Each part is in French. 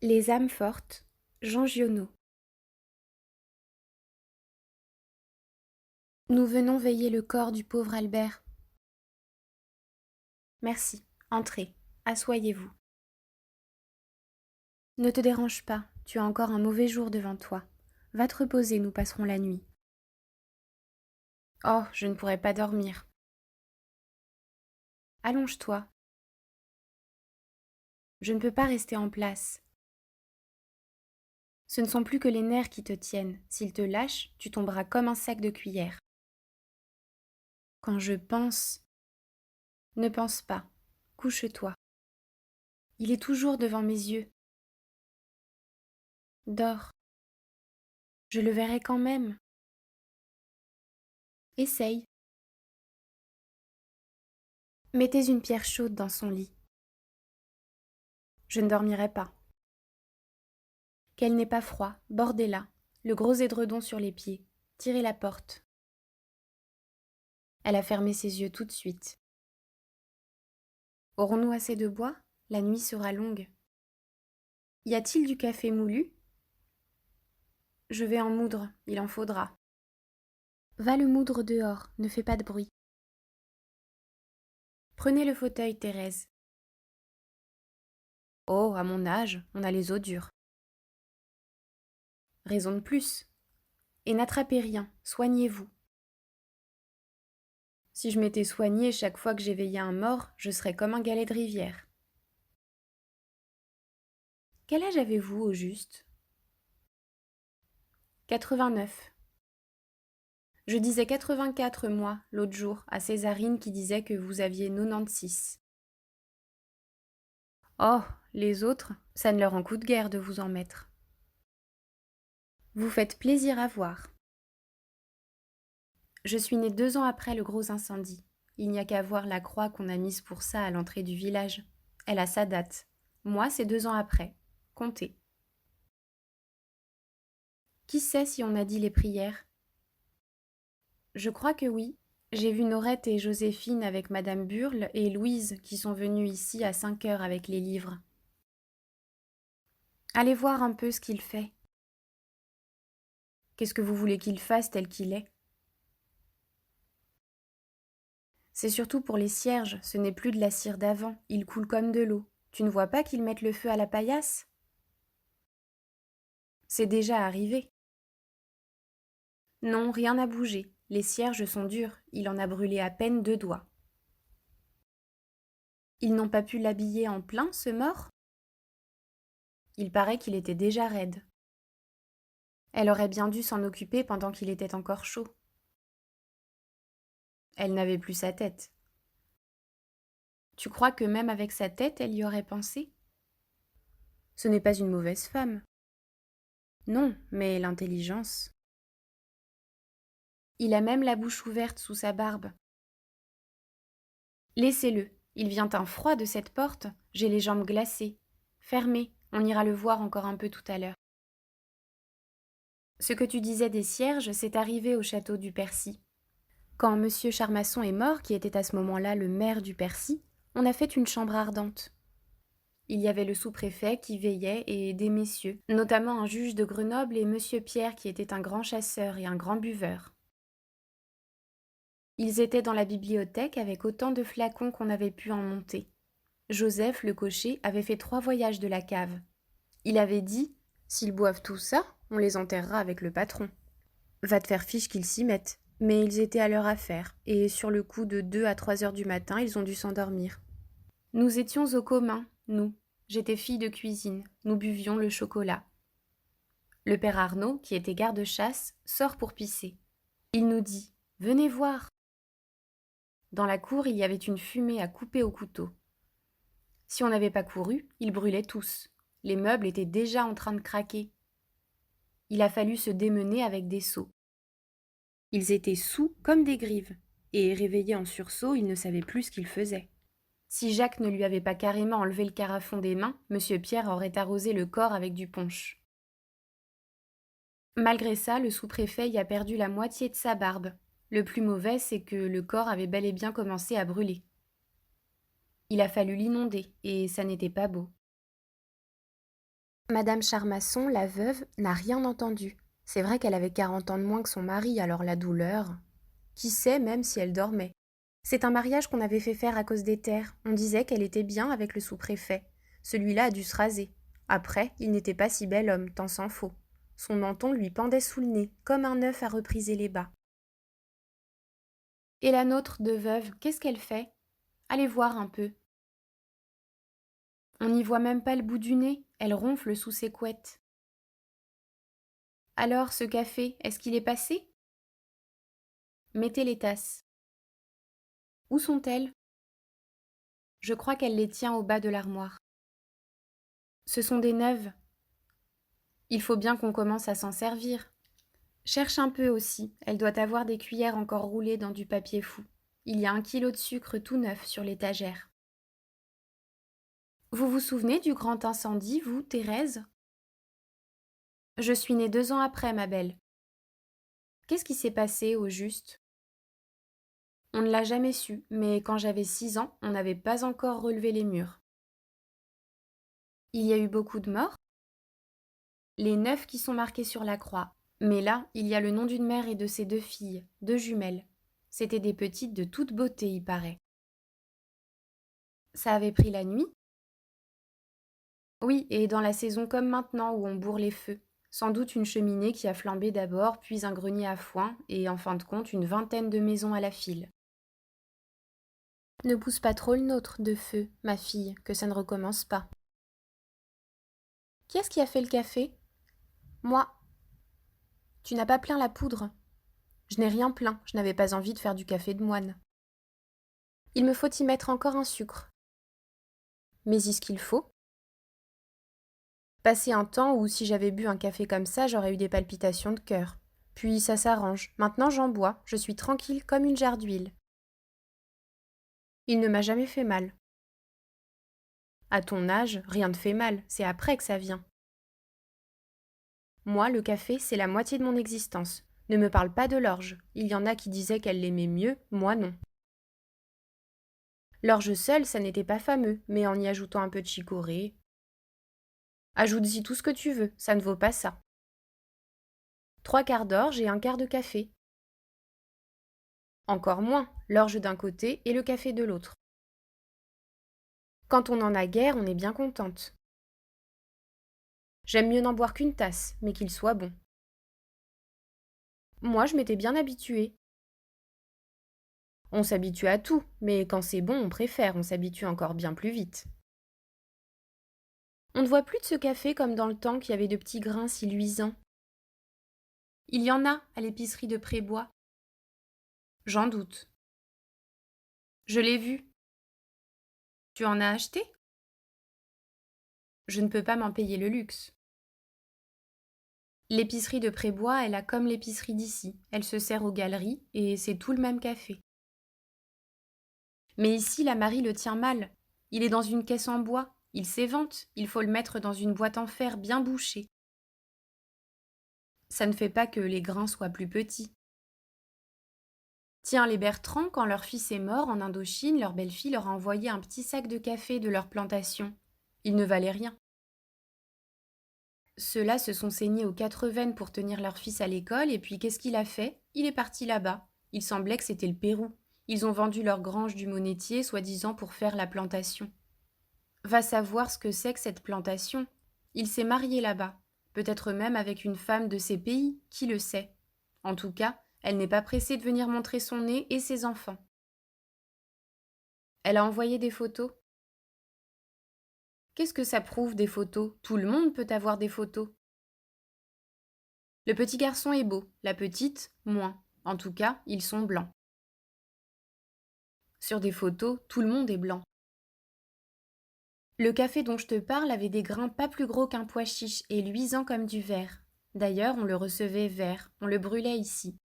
Les âmes fortes, Jean Giono. Nous venons veiller le corps du pauvre Albert. Merci, entrez, assoyez-vous. Ne te dérange pas, tu as encore un mauvais jour devant toi. Va te reposer, nous passerons la nuit. Oh, je ne pourrai pas dormir. Allonge-toi. Je ne peux pas rester en place. Ce ne sont plus que les nerfs qui te tiennent. S'ils te lâchent, tu tomberas comme un sac de cuillère. Quand je pense... Ne pense pas. Couche-toi. Il est toujours devant mes yeux. Dors. Je le verrai quand même. Essaye. Mettez une pierre chaude dans son lit. Je ne dormirai pas. Qu'elle n'ait pas froid, bordez-la, le gros édredon sur les pieds, tirez la porte. Elle a fermé ses yeux tout de suite. Aurons-nous assez de bois? La nuit sera longue. Y a-t-il du café moulu? Je vais en moudre, il en faudra. Va le moudre dehors, ne fais pas de bruit. Prenez le fauteuil, Thérèse. Oh, à mon âge, on a les os durs. Raison de plus. Et n'attrapez rien, soignez-vous. Si je m'étais soignée chaque fois que j'éveillais un mort, je serais comme un galet de rivière. Quel âge avez-vous au juste? 89. Je disais 84, moi, l'autre jour, à Césarine qui disait que vous aviez 96. Oh, les autres, ça ne leur en coûte guère de vous en mettre. Vous faites plaisir à voir. Je suis née 2 ans après le gros incendie. Il n'y a qu'à voir la croix qu'on a mise pour ça à l'entrée du village. Elle a sa date. Moi, c'est 2 ans après. Comptez. Qui sait si on a dit les prières? Je crois que oui. J'ai vu Norette et Joséphine avec Madame Burle et Louise qui sont venues ici à 5 heures avec les livres. Allez voir un peu ce qu'il fait. Qu'est-ce que vous voulez qu'il fasse tel qu'il est? C'est surtout pour les cierges, ce n'est plus de la cire d'avant, il coule comme de l'eau. Tu ne vois pas qu'ils mettent le feu à la paillasse? C'est déjà arrivé. Non, rien n'a bougé. Les cierges sont durs, il en a brûlé à peine 2 doigts. Ils n'ont pas pu l'habiller en plein, ce mort? Il paraît qu'il était déjà raide. Elle aurait bien dû s'en occuper pendant qu'il était encore chaud. Elle n'avait plus sa tête. Tu crois que même avec sa tête, elle y aurait pensé? Ce n'est pas une mauvaise femme. Non, mais l'intelligence. Il a même la bouche ouverte sous sa barbe. Laissez-le, il vient un froid de cette porte, j'ai les jambes glacées. Fermez, on ira le voir encore un peu tout à l'heure. Ce que tu disais des cierges, c'est arrivé au château du Percy. Quand monsieur Charmasson est mort, qui était à ce moment-là le maire du Percy, on a fait une chambre ardente. Il y avait le sous-préfet qui veillait et des messieurs, notamment un juge de Grenoble et monsieur Pierre qui était un grand chasseur et un grand buveur. Ils étaient dans la bibliothèque avec autant de flacons qu'on avait pu en monter. Joseph, le cocher, avait fait 3 voyages de la cave. Il avait dit « S'ils boivent tout ça, on les enterrera avec le patron. » Va te faire fiche qu'ils s'y mettent. Mais ils étaient à leur affaire, et sur le coup de 2 à 3 heures du matin, ils ont dû s'endormir. Nous étions au commun, nous. J'étais fille de cuisine, nous buvions le chocolat. Le père Arnaud, qui était garde-chasse, sort pour pisser. Il nous dit « Venez voir !» Dans la cour, il y avait une fumée à couper au couteau. Si on n'avait pas couru, ils brûlaient tous. Les meubles étaient déjà en train de craquer. Il a fallu se démener avec des seaux. Ils étaient saouls comme des grives, et réveillés en sursaut, ils ne savaient plus ce qu'ils faisaient. Si Jacques ne lui avait pas carrément enlevé le carafon des mains, monsieur Pierre aurait arrosé le corps avec du punch. Malgré ça, le sous-préfet y a perdu la moitié de sa barbe. Le plus mauvais, c'est que le corps avait bel et bien commencé à brûler. Il a fallu l'inonder, et ça n'était pas beau. Madame Charmasson, la veuve, n'a rien entendu. C'est vrai qu'elle avait 40 ans de moins que son mari, alors la douleur. Qui sait même si elle dormait. C'est un mariage qu'on avait fait faire à cause des terres. On disait qu'elle était bien avec le sous-préfet. Celui-là a dû se raser. Après, il n'était pas si bel homme, tant s'en faut. Son menton lui pendait sous le nez, comme un œuf à repriser les bas. Et la nôtre de veuve, qu'est-ce qu'elle fait? Allez voir un peu. On n'y voit même pas le bout du nez, elle ronfle sous ses couettes. Alors, ce café, est-ce qu'il est passé? Mettez les tasses. Où sont-elles? Je crois qu'elle les tient au bas de l'armoire. Ce sont des neuves. Il faut bien qu'on commence à s'en servir. Cherche un peu aussi, elle doit avoir des cuillères encore roulées dans du papier fou. Il y a 1 kilo de sucre tout neuf sur l'étagère. Vous vous souvenez du grand incendie, vous, Thérèse? Je suis née 2 ans après, ma belle. Qu'est-ce qui s'est passé, au juste? On ne l'a jamais su, mais quand j'avais 6 ans, on n'avait pas encore relevé les murs. Il y a eu beaucoup de morts? Les 9 qui sont marqués sur la croix. Mais là, il y a le nom d'une mère et de ses 2 filles, 2 jumelles. C'étaient des petites de toute beauté, il paraît. Ça avait pris la nuit? Oui, et dans la saison comme maintenant où on bourre les feux. Sans doute une cheminée qui a flambé d'abord, puis un grenier à foin, et en fin de compte une vingtaine de maisons à la file. Ne pousse pas trop le nôtre de feu, ma fille, que ça ne recommence pas. Qui est-ce qui a fait le café? Moi. Tu n'as pas plein la poudre? Je n'ai rien plein, je n'avais pas envie de faire du café de moine. Il me faut y mettre encore un sucre. Mais est-ce qu'il faut? Passer un temps où si j'avais bu un café comme ça, j'aurais eu des palpitations de cœur. Puis ça s'arrange. Maintenant j'en bois, je suis tranquille comme une jarre d'huile. Il ne m'a jamais fait mal. À ton âge, rien ne fait mal, c'est après que ça vient. Moi, le café, c'est la moitié de mon existence. Ne me parle pas de l'orge. Il y en a qui disaient qu'elle l'aimait mieux, moi non. L'orge seule, ça n'était pas fameux, mais en y ajoutant un peu de chicorée. Ajoute-y tout ce que tu veux, ça ne vaut pas ça. 3/4 d'orge et 1/4 de café. Encore moins, l'orge d'un côté et le café de l'autre. Quand on en a guère, on est bien contente. J'aime mieux n'en boire qu'une tasse, mais qu'il soit bon. Moi, je m'étais bien habituée. On s'habitue à tout, mais quand c'est bon, on préfère, on s'habitue encore bien plus vite. On ne voit plus de ce café comme dans le temps qu'il y avait de petits grains si luisants. Il y en a à l'épicerie de Prébois. J'en doute. Je l'ai vu. Tu en as acheté? Je ne peux pas m'en payer le luxe. L'épicerie de Prébois, elle a comme l'épicerie d'ici. Elle se sert aux galeries et c'est tout le même café. Mais ici, la Marie le tient mal. Il est dans une caisse en bois. Il s'évente. Il faut le mettre dans une boîte en fer bien bouchée. Ça ne fait pas que les grains soient plus petits. Tiens, les Bertrand, quand leur fils est mort en Indochine, leur belle-fille leur a envoyé un petit sac de café de leur plantation. Il ne valait rien. Ceux-là se sont saignés aux 4 veines pour tenir leur fils à l'école, et puis qu'est-ce qu'il a fait? Il est parti là-bas. Il semblait que c'était le Pérou. Ils ont vendu leur grange du Monétier, soi-disant pour faire la plantation. Va savoir ce que c'est que cette plantation. Il s'est marié là-bas. Peut-être même avec une femme de ces pays, qui le sait. En tout cas, elle n'est pas pressée de venir montrer son nez et ses enfants. Elle a envoyé des photos. Qu'est-ce que ça prouve, des photos? Tout le monde peut avoir des photos. Le petit garçon est beau, la petite, moins. En tout cas, ils sont blancs. Sur des photos, tout le monde est blanc. Le café dont je te parle avait des grains pas plus gros qu'un pois chiche et luisants comme du verre. D'ailleurs, on le recevait vert, on le brûlait ici.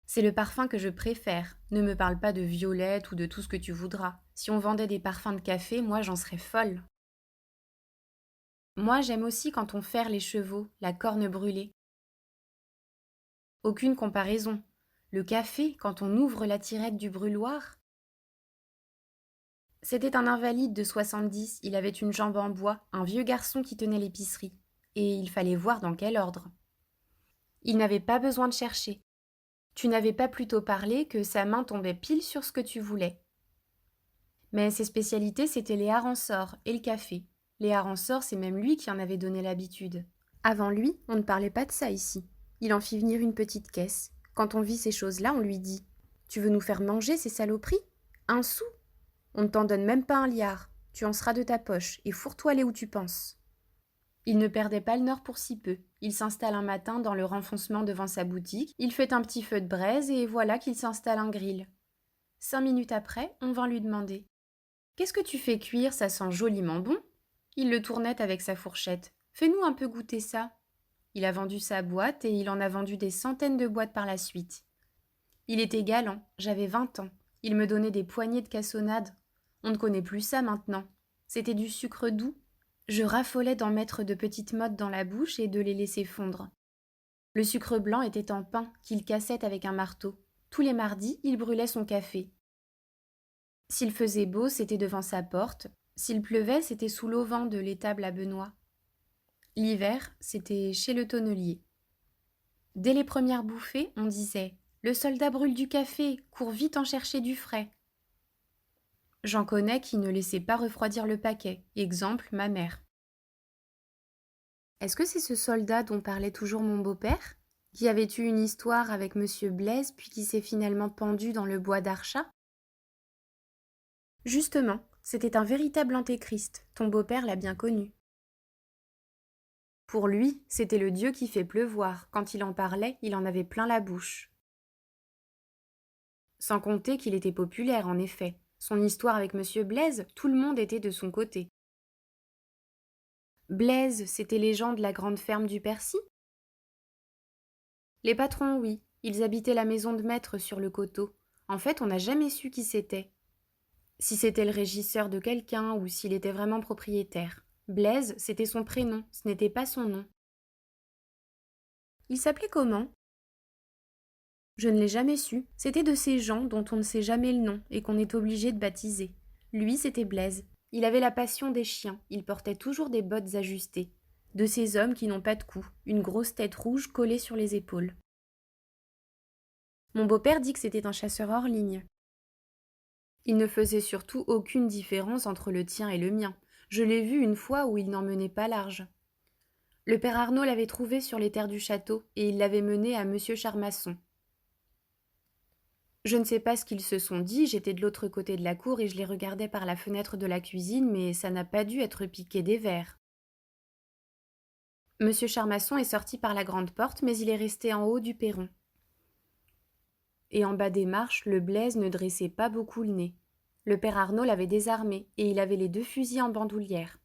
C'est le parfum que je préfère. Ne me parle pas de violette ou de tout ce que tu voudras. Si on vendait des parfums de café, moi j'en serais folle. Moi j'aime aussi quand on ferre les chevaux, la corne brûlée. Aucune comparaison. Le café, quand on ouvre la tirette du brûloir, C'était un invalide de 70, il avait une jambe en bois, un vieux garçon qui tenait l'épicerie. Et il fallait voir dans quel ordre. Il n'avait pas besoin de chercher. Tu n'avais pas plus tôt parlé que sa main tombait pile sur ce que tu voulais. Mais ses spécialités, c'étaient les harensorts et le café. Les harensorts, c'est même lui qui en avait donné l'habitude. Avant lui, on ne parlait pas de ça ici. Il en fit venir une petite caisse. Quand on vit ces choses-là, on lui dit « Tu veux nous faire manger ces saloperies ? 1 sou ? On ne t'en donne même pas 1 liard. Tu en seras de ta poche, et fourre-toi aller où tu penses. » Il ne perdait pas le nord pour si peu. Il s'installe un matin dans le renfoncement devant sa boutique, il fait un petit feu de braise, et voilà qu'il s'installe un grill. 5 minutes après, on vint lui demander « Qu'est-ce que tu fais cuire, ça sent joliment bon ?» Il le tournait avec sa fourchette. « Fais-nous un peu goûter ça. » Il a vendu sa boîte et il en a vendu des centaines de boîtes par la suite. Il était galant, j'avais 20 ans. Il me donnait des poignées de cassonade. On ne connaît plus ça maintenant. C'était du sucre doux. Je raffolais d'en mettre de petites mottes dans la bouche et de les laisser fondre. Le sucre blanc était en pain qu'il cassait avec un marteau. Tous les mardis, il brûlait son café. S'il faisait beau, c'était devant sa porte. S'il pleuvait, c'était sous l'auvent de l'étable à Benoît. L'hiver, c'était chez le tonnelier. Dès les premières bouffées, on disait « Le soldat brûle du café, cours vite en chercher du frais !» J'en connais qui ne laissaient pas refroidir le paquet. Exemple, ma mère. Est-ce que c'est ce soldat dont parlait toujours mon beau-père, qui avait eu une histoire avec monsieur Blaise puis qui s'est finalement pendu dans le bois d'Archat ? Justement, c'était un véritable antéchrist, ton beau-père l'a bien connu. Pour lui, c'était le dieu qui fait pleuvoir. Quand il en parlait, il en avait plein la bouche. Sans compter qu'il était populaire, en effet. Son histoire avec monsieur Blaise, tout le monde était de son côté. Blaise, c'était les gens de la grande ferme du Percy ? Les patrons, oui. Ils habitaient la maison de maître sur le coteau. En fait, on n'a jamais su qui c'était. Si c'était le régisseur de quelqu'un ou s'il était vraiment propriétaire. Blaise, c'était son prénom, ce n'était pas son nom. Il s'appelait comment ? Je ne l'ai jamais su. C'était de ces gens dont on ne sait jamais le nom et qu'on est obligé de baptiser. Lui, c'était Blaise. Il avait la passion des chiens. Il portait toujours des bottes ajustées. De ces hommes qui n'ont pas de cou, une grosse tête rouge collée sur les épaules. Mon beau-père dit que c'était un chasseur hors ligne. Il ne faisait surtout aucune différence entre le tien et le mien. Je l'ai vu une fois où il n'en menait pas large. Le père Arnaud l'avait trouvé sur les terres du château et il l'avait mené à monsieur Charmasson. Je ne sais pas ce qu'ils se sont dit, j'étais de l'autre côté de la cour et je les regardais par la fenêtre de la cuisine, mais ça n'a pas dû être piqué des vers. Monsieur Charmasson est sorti par la grande porte, mais il est resté en haut du perron. Et en bas des marches, le Blaise ne dressait pas beaucoup le nez. Le père Arnaud l'avait désarmé et il avait les 2 fusils en bandoulière.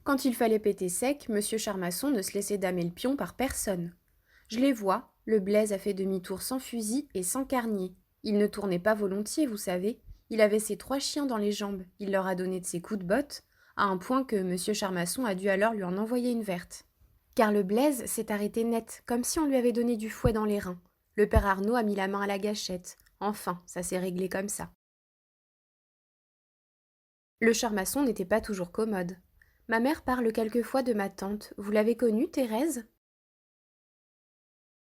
Quand il fallait péter sec, monsieur Charmasson ne se laissait damer le pion par personne. Je les vois, le Blaise a fait demi-tour sans fusil et sans carnier. Il ne tournait pas volontiers, vous savez. Il avait ses 3 chiens dans les jambes. Il leur a donné de ses coups de botte, à un point que monsieur Charmasson a dû alors lui en envoyer une verte. Car le Blaise s'est arrêté net, comme si on lui avait donné du fouet dans les reins. Le père Arnaud a mis la main à la gâchette. Enfin, ça s'est réglé comme ça. Le Charmasson n'était pas toujours commode. Ma mère parle quelquefois de ma tante. Vous l'avez connue, Thérèse ?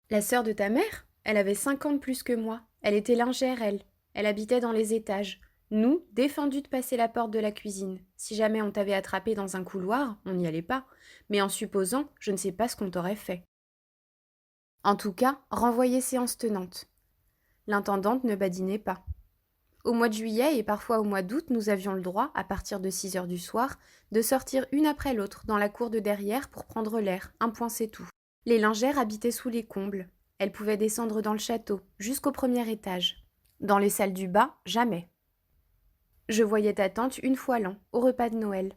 La sœur de ta mère ? Elle avait 5 ans de plus que moi. Elle était lingère, elle. Elle habitait dans les étages. Nous, défendus de passer la porte de la cuisine. Si jamais on t'avait attrapé dans un couloir, on n'y allait pas. Mais en supposant, je ne sais pas ce qu'on t'aurait fait. En tout cas, renvoyer séance tenante. L'intendante ne badinait pas. Au mois de juillet et parfois au mois d'août, nous avions le droit, à partir de 6 heures du soir, de sortir une après l'autre dans la cour de derrière pour prendre l'air, un point c'est tout. Les lingères habitaient sous les combles. Elles pouvaient descendre dans le château, jusqu'au 1er étage. Dans les salles du bas, jamais. Je voyais ta tante une fois l'an, au repas de Noël.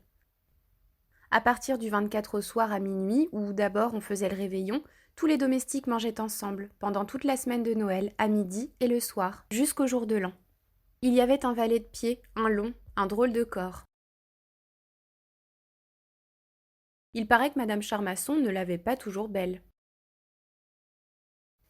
À partir du 24 au soir à minuit, où d'abord on faisait le réveillon, tous les domestiques mangeaient ensemble, pendant toute la semaine de Noël, à midi et le soir, jusqu'au jour de l'an. Il y avait un valet de pied, un long, un drôle de corps. Il paraît que madame Charmasson ne l'avait pas toujours belle.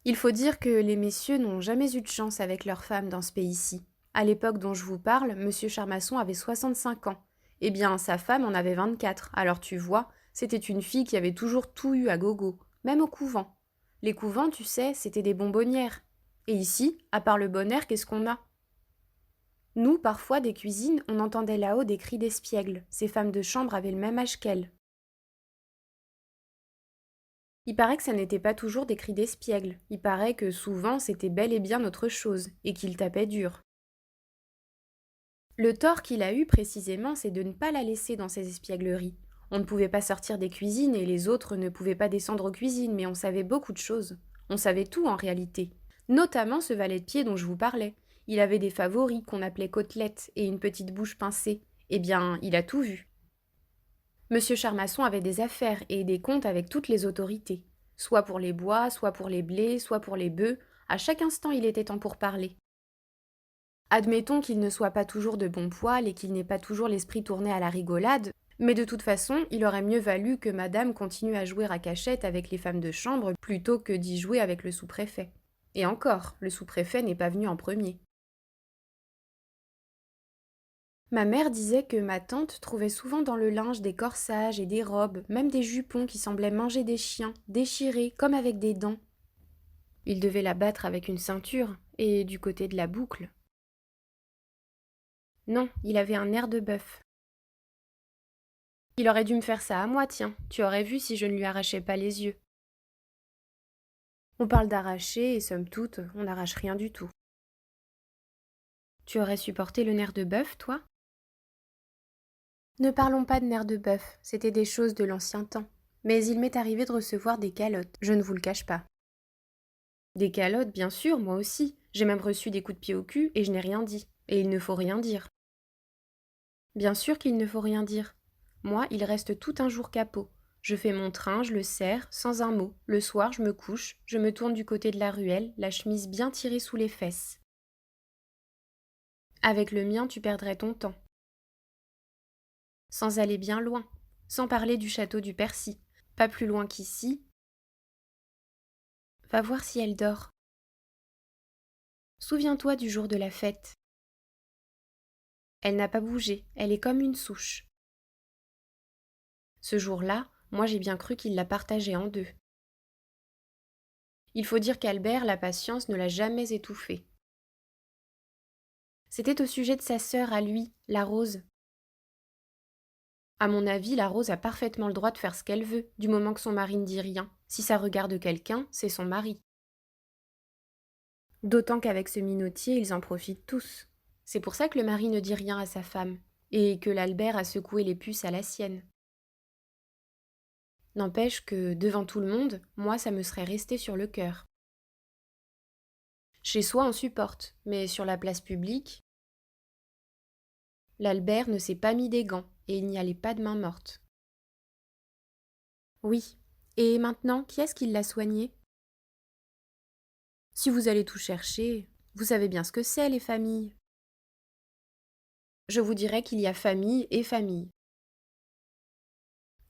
Il faut dire que les messieurs n'ont jamais eu de chance avec leurs femmes dans ce pays-ci. À l'époque dont je vous parle, monsieur Charmasson avait 65 ans. Eh bien, sa femme en avait 24. Alors tu vois, c'était une fille qui avait toujours tout eu à gogo, même au couvent. Les couvents, tu sais, c'était des bonbonnières. Et ici, à part le bon air, qu'est-ce qu'on a? Nous, parfois, des cuisines, on entendait là-haut des cris d'espiègles. Ces femmes de chambre avaient le même âge qu'elles. Il paraît que ça n'était pas toujours des cris d'espiègles. Il paraît que souvent c'était bel et bien autre chose, et qu'il tapait dur. Le tort qu'il a eu précisément, c'est de ne pas la laisser dans ses espiègleries. On ne pouvait pas sortir des cuisines et les autres ne pouvaient pas descendre aux cuisines, mais on savait beaucoup de choses. On savait tout en réalité. Notamment ce valet de pied dont je vous parlais. Il avait des favoris qu'on appelait côtelettes et une petite bouche pincée. Eh bien, il a tout vu. Monsieur Charmasson avait des affaires et des comptes avec toutes les autorités. Soit pour les bois, soit pour les blés, soit pour les bœufs. À chaque instant, il était en pourparlers. Admettons qu'il ne soit pas toujours de bon poil et qu'il n'ait pas toujours l'esprit tourné à la rigolade, mais de toute façon, il aurait mieux valu que madame continue à jouer à cachette avec les femmes de chambre plutôt que d'y jouer avec le sous-préfet. Et encore, le sous-préfet n'est pas venu en premier. Ma mère disait que ma tante trouvait souvent dans le linge des corsages et des robes, même des jupons qui semblaient manger des chiens, déchirés comme avec des dents. Il devait la battre avec une ceinture, et du côté de la boucle. Non, il avait un air de bœuf. Il aurait dû me faire ça à moi, tiens. Tu aurais vu si je ne lui arrachais pas les yeux. On parle d'arracher, et somme toute, on n'arrache rien du tout. Tu aurais supporté le nerf de bœuf, toi? Ne parlons pas de nerf de bœuf, c'était des choses de l'ancien temps. Mais il m'est arrivé de recevoir des calottes, je ne vous le cache pas. Des calottes, bien sûr, moi aussi. J'ai même reçu des coups de pied au cul et je n'ai rien dit. Et il ne faut rien dire. Bien sûr qu'il ne faut rien dire. Moi, il reste tout un jour capot. Je fais mon train, je le serre, sans un mot. Le soir, je me couche, je me tourne du côté de la ruelle, la chemise bien tirée sous les fesses. Avec le mien, tu perdrais ton temps. Sans aller bien loin, sans parler du château du Percy. Pas plus loin qu'ici. Va voir si elle dort. Souviens-toi du jour de la fête. Elle n'a pas bougé, elle est comme une souche. Ce jour-là, moi j'ai bien cru qu'il la partageait en deux. Il faut dire qu'Albert, la patience, ne l'a jamais étouffée. C'était au sujet de sa sœur à lui, la Rose. À mon avis, la Rose a parfaitement le droit de faire ce qu'elle veut, du moment que son mari ne dit rien. Si ça regarde quelqu'un, c'est son mari. D'autant qu'avec ce minotier, ils en profitent tous. C'est pour ça que le mari ne dit rien à sa femme, et que l'Albert a secoué les puces à la sienne. N'empêche que, devant tout le monde, moi ça me serait resté sur le cœur. Chez soi on supporte, mais sur la place publique, l'Albert ne s'est pas mis des gants, et il n'y allait pas de main morte. Oui, et maintenant, qui est-ce qui l'a soigné? Si vous allez tout chercher, vous savez bien ce que c'est, les familles. Je vous dirais qu'il y a famille et famille.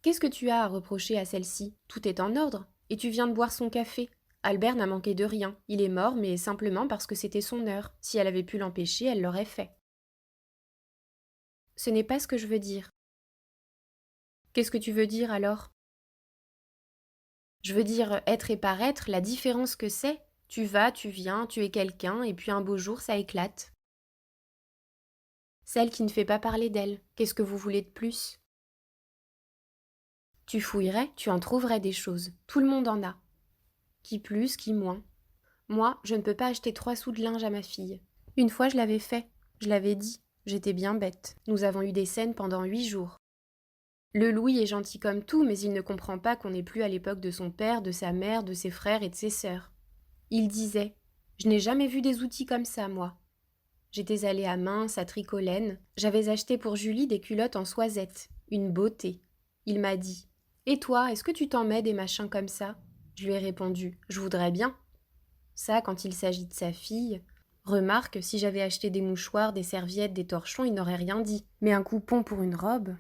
Qu'est-ce que tu as à reprocher à celle-ci? Tout est en ordre, et tu viens de boire son café. Albert n'a manqué de rien. Il est mort, mais simplement parce que c'était son heure. Si elle avait pu l'empêcher, elle l'aurait fait. Ce n'est pas ce que je veux dire. Qu'est-ce que tu veux dire alors? Je veux dire être et paraître, la différence que c'est. Tu vas, tu viens, tu es quelqu'un, et puis un beau jour, ça éclate. Celle qui ne fait pas parler d'elle, qu'est-ce que vous voulez de plus? Tu fouillerais, tu en trouverais des choses. Tout le monde en a. Qui plus, qui moins. Moi, je ne peux pas acheter 3 sous de linge à ma fille. Une fois, je l'avais fait. Je l'avais dit. J'étais bien bête. Nous avons eu des scènes pendant 8 jours. Le Louis est gentil comme tout, mais il ne comprend pas qu'on n'est plus à l'époque de son père, de sa mère, de ses frères et de ses sœurs. Il disait « Je n'ai jamais vu des outils comme ça, moi. » J'étais allée à Mince, à Tricolène. J'avais acheté pour Julie des culottes en soisette. Une beauté. Il m'a dit « Et toi, est-ce que tu t'en mets des machins comme ça ?» Je lui ai répondu « Je voudrais bien. » Ça, quand il s'agit de sa fille. Remarque, si j'avais acheté des mouchoirs, des serviettes, des torchons, il n'aurait rien dit. Mais un coupon pour une robe?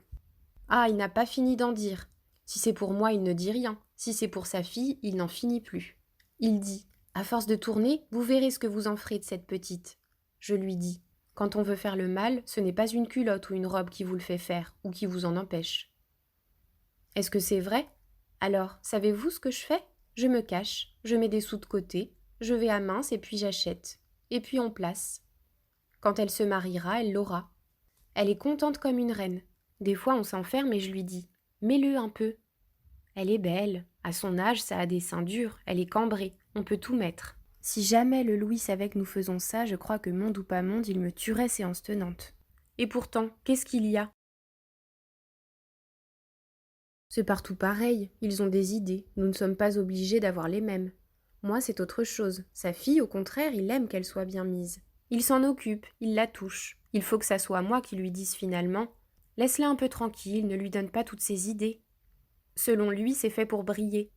Ah, il n'a pas fini d'en dire. Si c'est pour moi, il ne dit rien. Si c'est pour sa fille, il n'en finit plus. Il dit « À force de tourner, vous verrez ce que vous en ferez de cette petite. » Je lui dis « Quand on veut faire le mal, ce n'est pas une culotte ou une robe qui vous le fait faire, ou qui vous en empêche. Est-ce que c'est vrai? Alors, savez-vous ce que je fais? Je me cache, je mets des sous de côté, je vais à Mince et puis j'achète. Et puis on place. Quand elle se mariera, elle l'aura. Elle est contente comme une reine. Des fois on s'enferme et je lui dis « Mets-le un peu ». Elle est belle. À son âge, ça a des seins durs, elle est cambrée, on peut tout mettre. Si jamais le Louis savait que nous faisons ça, je crois que monde ou pas monde, il me tuerait séance tenante. Et pourtant, qu'est-ce qu'il y a? C'est partout pareil, ils ont des idées, nous ne sommes pas obligés d'avoir les mêmes. Moi, c'est autre chose. Sa fille, au contraire, il aime qu'elle soit bien mise. Il s'en occupe, il la touche. Il faut que ça soit moi qui lui dise finalement « Laisse-la un peu tranquille, ne lui donne pas toutes ses idées. » Selon lui, c'est fait pour briller.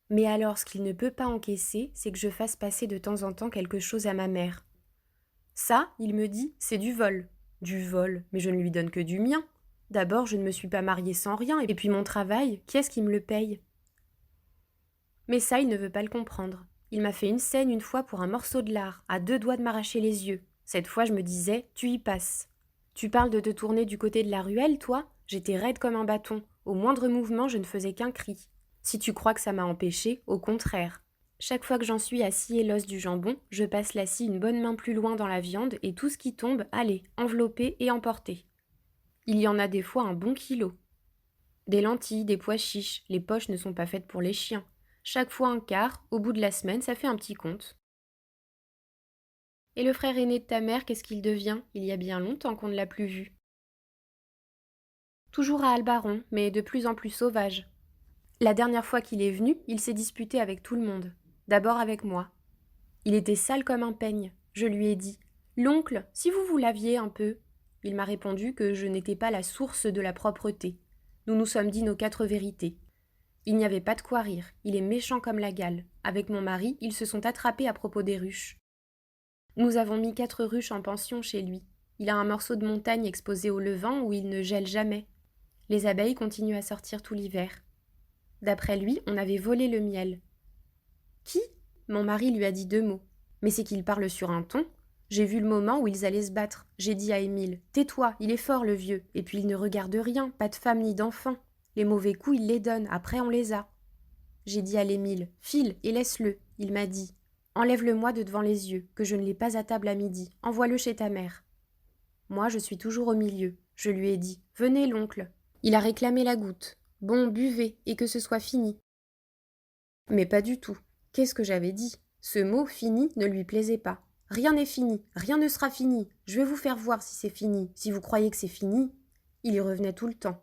Mais alors, ce qu'il ne peut pas encaisser, c'est que je fasse passer de temps en temps quelque chose à ma mère. Ça, il me dit, c'est du vol. Du vol, mais je ne lui donne que du mien. D'abord, je ne me suis pas mariée sans rien, et puis mon travail, qui est-ce qui me le paye? Mais ça, il ne veut pas le comprendre. Il m'a fait une scène une fois pour un morceau de lard, à 2 doigts de m'arracher les yeux. Cette fois, je me disais, tu y passes. Tu parles de te tourner du côté de la ruelle, toi? J'étais raide comme un bâton. Au moindre mouvement, je ne faisais qu'un cri. Si tu crois que ça m'a empêché, au contraire. Chaque fois que j'en suis à scier l'os du jambon, je passe la scie une bonne main plus loin dans la viande et tout ce qui tombe, allez, enveloppé et emporté. Il y en a des fois un bon kilo. Des lentilles, des pois chiches, les poches ne sont pas faites pour les chiens. Chaque fois un quart, au bout de la semaine, ça fait un petit compte. Et le frère aîné de ta mère, qu'est-ce qu'il devient? Il y a bien longtemps qu'on ne l'a plus vu. Toujours à Albaron, mais de plus en plus sauvage. La dernière fois qu'il est venu, il s'est disputé avec tout le monde. D'abord avec moi. Il était sale comme un peigne. Je lui ai dit « L'oncle, si vous vous laviez un peu ». Il m'a répondu que je n'étais pas la source de la propreté. Nous nous sommes dit nos 4 vérités. Il n'y avait pas de quoi rire, il est méchant comme la gale. Avec mon mari, ils se sont attrapés à propos des ruches. Nous avons mis 4 ruches en pension chez lui. Il a un morceau de montagne exposé au levant où il ne gèle jamais. Les abeilles continuent à sortir tout l'hiver. D'après lui, on avait volé le miel. Qui? Mon mari lui a dit 2 mots. Mais c'est qu'il parle sur un ton. J'ai vu le moment où ils allaient se battre. J'ai dit à Émile « Tais-toi, il est fort le vieux. » Et puis il ne regarde rien, pas de femme ni d'enfant. Les mauvais coups, il les donne, après on les a. J'ai dit à l'Émile « File et laisse-le. » Il m'a dit « Enlève-le-moi de devant les yeux, que je ne l'ai pas à table à midi. Envoie-le chez ta mère. » Moi, je suis toujours au milieu. Je lui ai dit « Venez, l'oncle. » Il a réclamé la goutte. Bon, buvez, et que ce soit fini. Mais pas du tout. Qu'est-ce que j'avais dit? Ce mot « fini » ne lui plaisait pas. Rien n'est fini, rien ne sera fini. Je vais vous faire voir si c'est fini. Si vous croyez que c'est fini, il y revenait tout le temps.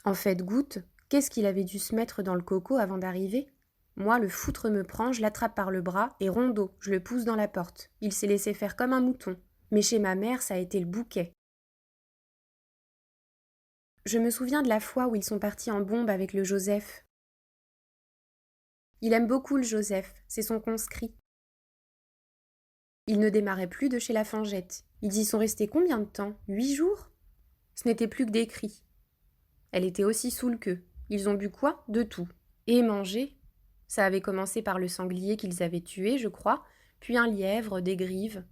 En fait, goutte, qu'est-ce qu'il avait dû se mettre dans le coco avant d'arriver? Moi, le foutre me prend, je l'attrape par le bras et rondeau, je le pousse dans la porte. Il s'est laissé faire comme un mouton. Mais chez ma mère, ça a été le bouquet. Je me souviens de la fois où ils sont partis en bombe avec le Joseph. Il aime beaucoup le Joseph, c'est son conscrit. Il ne démarrait plus de chez la Fangette. Ils y sont restés combien de temps? 8 jours? Ce n'était plus que des cris. Elle était aussi saoule qu'eux. Ils ont bu quoi? De tout. Et mangé? Ça avait commencé par le sanglier qu'ils avaient tué, je crois, puis un lièvre, des grives.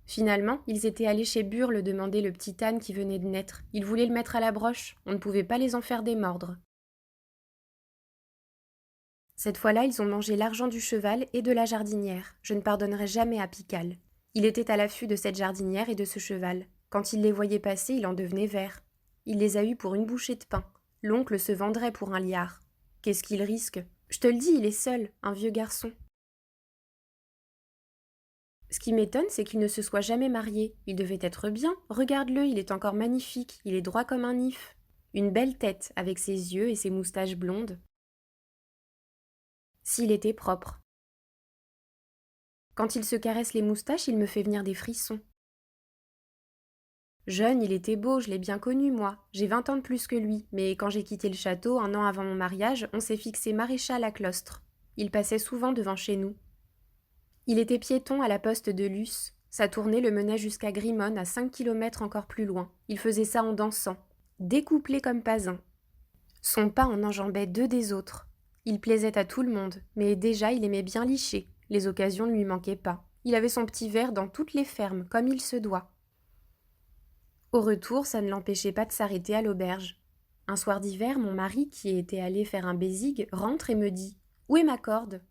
Finalement, ils étaient allés chez Burle demander le petit âne qui venait de naître. Ils voulaient le mettre à la broche. On ne pouvait pas les en faire démordre. Cette fois-là, ils ont mangé l'argent du cheval et de la jardinière. Je ne pardonnerai jamais à Pical. Il était à l'affût de cette jardinière et de ce cheval. Quand il les voyait passer, il en devenait vert. Il les a eus pour une bouchée de pain. L'oncle se vendrait pour un liard. Qu'est-ce qu'il risque? Je te le dis, il est seul, un vieux garçon. Ce qui m'étonne, c'est qu'il ne se soit jamais marié. Il devait être bien. Regarde-le, il est encore magnifique. Il est droit comme un if. Une belle tête, avec ses yeux et ses moustaches blondes. S'il était propre. Quand il se caresse les moustaches, il me fait venir des frissons. Jeune, il était beau, je l'ai bien connu, moi. J'ai 20 ans de plus que lui, mais quand j'ai quitté le château, 1 an avant mon mariage, on s'est fixé maréchal à Clostre. Il passait souvent devant chez nous. Il était piéton à la poste de Luce. Sa tournée le menait jusqu'à Grimone, à 5 kilomètres encore plus loin. Il faisait ça en dansant, découplé comme pas un. Son pas en enjambait 2 des autres. Il plaisait à tout le monde, mais déjà il aimait bien licher. Les occasions ne lui manquaient pas. Il avait son petit verre dans toutes les fermes, comme il se doit. Au retour, ça ne l'empêchait pas de s'arrêter à l'auberge. Un soir d'hiver, mon mari, qui était allé faire un bésig, rentre et me dit « Où est ma corde ?»«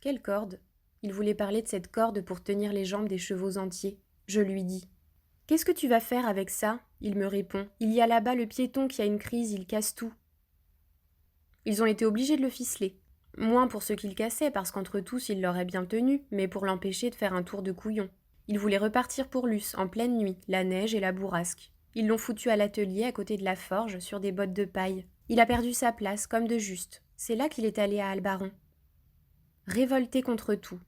Quelle corde ?» Il voulait parler de cette corde pour tenir les jambes des chevaux entiers. Je lui dis « Qu'est-ce que tu vas faire avec ça ?» Il me répond « Il y a là-bas le piéton qui a une crise, il casse tout. » Ils ont été obligés de le ficeler. Moins pour ce qu'il cassait, parce qu'entre tous il l'aurait bien tenu, mais pour l'empêcher de faire un tour de couillon. Il voulait repartir pour Luce, en pleine nuit, la neige et la bourrasque. Ils l'ont foutu à l'atelier à côté de la forge, sur des bottes de paille. Il a perdu sa place, comme de juste. C'est là qu'il est allé à Albaron. Révolté contre tout.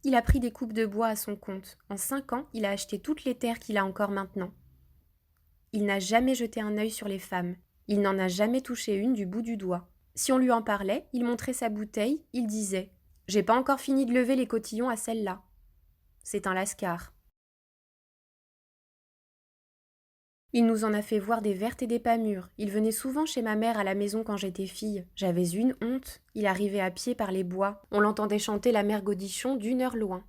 Il a pris des coupes de bois à son compte. En 5 ans, il a acheté toutes les terres qu'il a encore maintenant. Il n'a jamais jeté un œil sur les femmes. Il n'en a jamais touché une du bout du doigt. Si on lui en parlait, il montrait sa bouteille, il disait « J'ai pas encore fini de lever les cotillons à celle-là. » C'est un lascar. Il nous en a fait voir des vertes et des pas mûres. Il venait souvent chez ma mère à la maison quand j'étais fille. J'avais une honte. Il arrivait à pied par les bois. On l'entendait chanter la mère Godichon d'1 heure loin.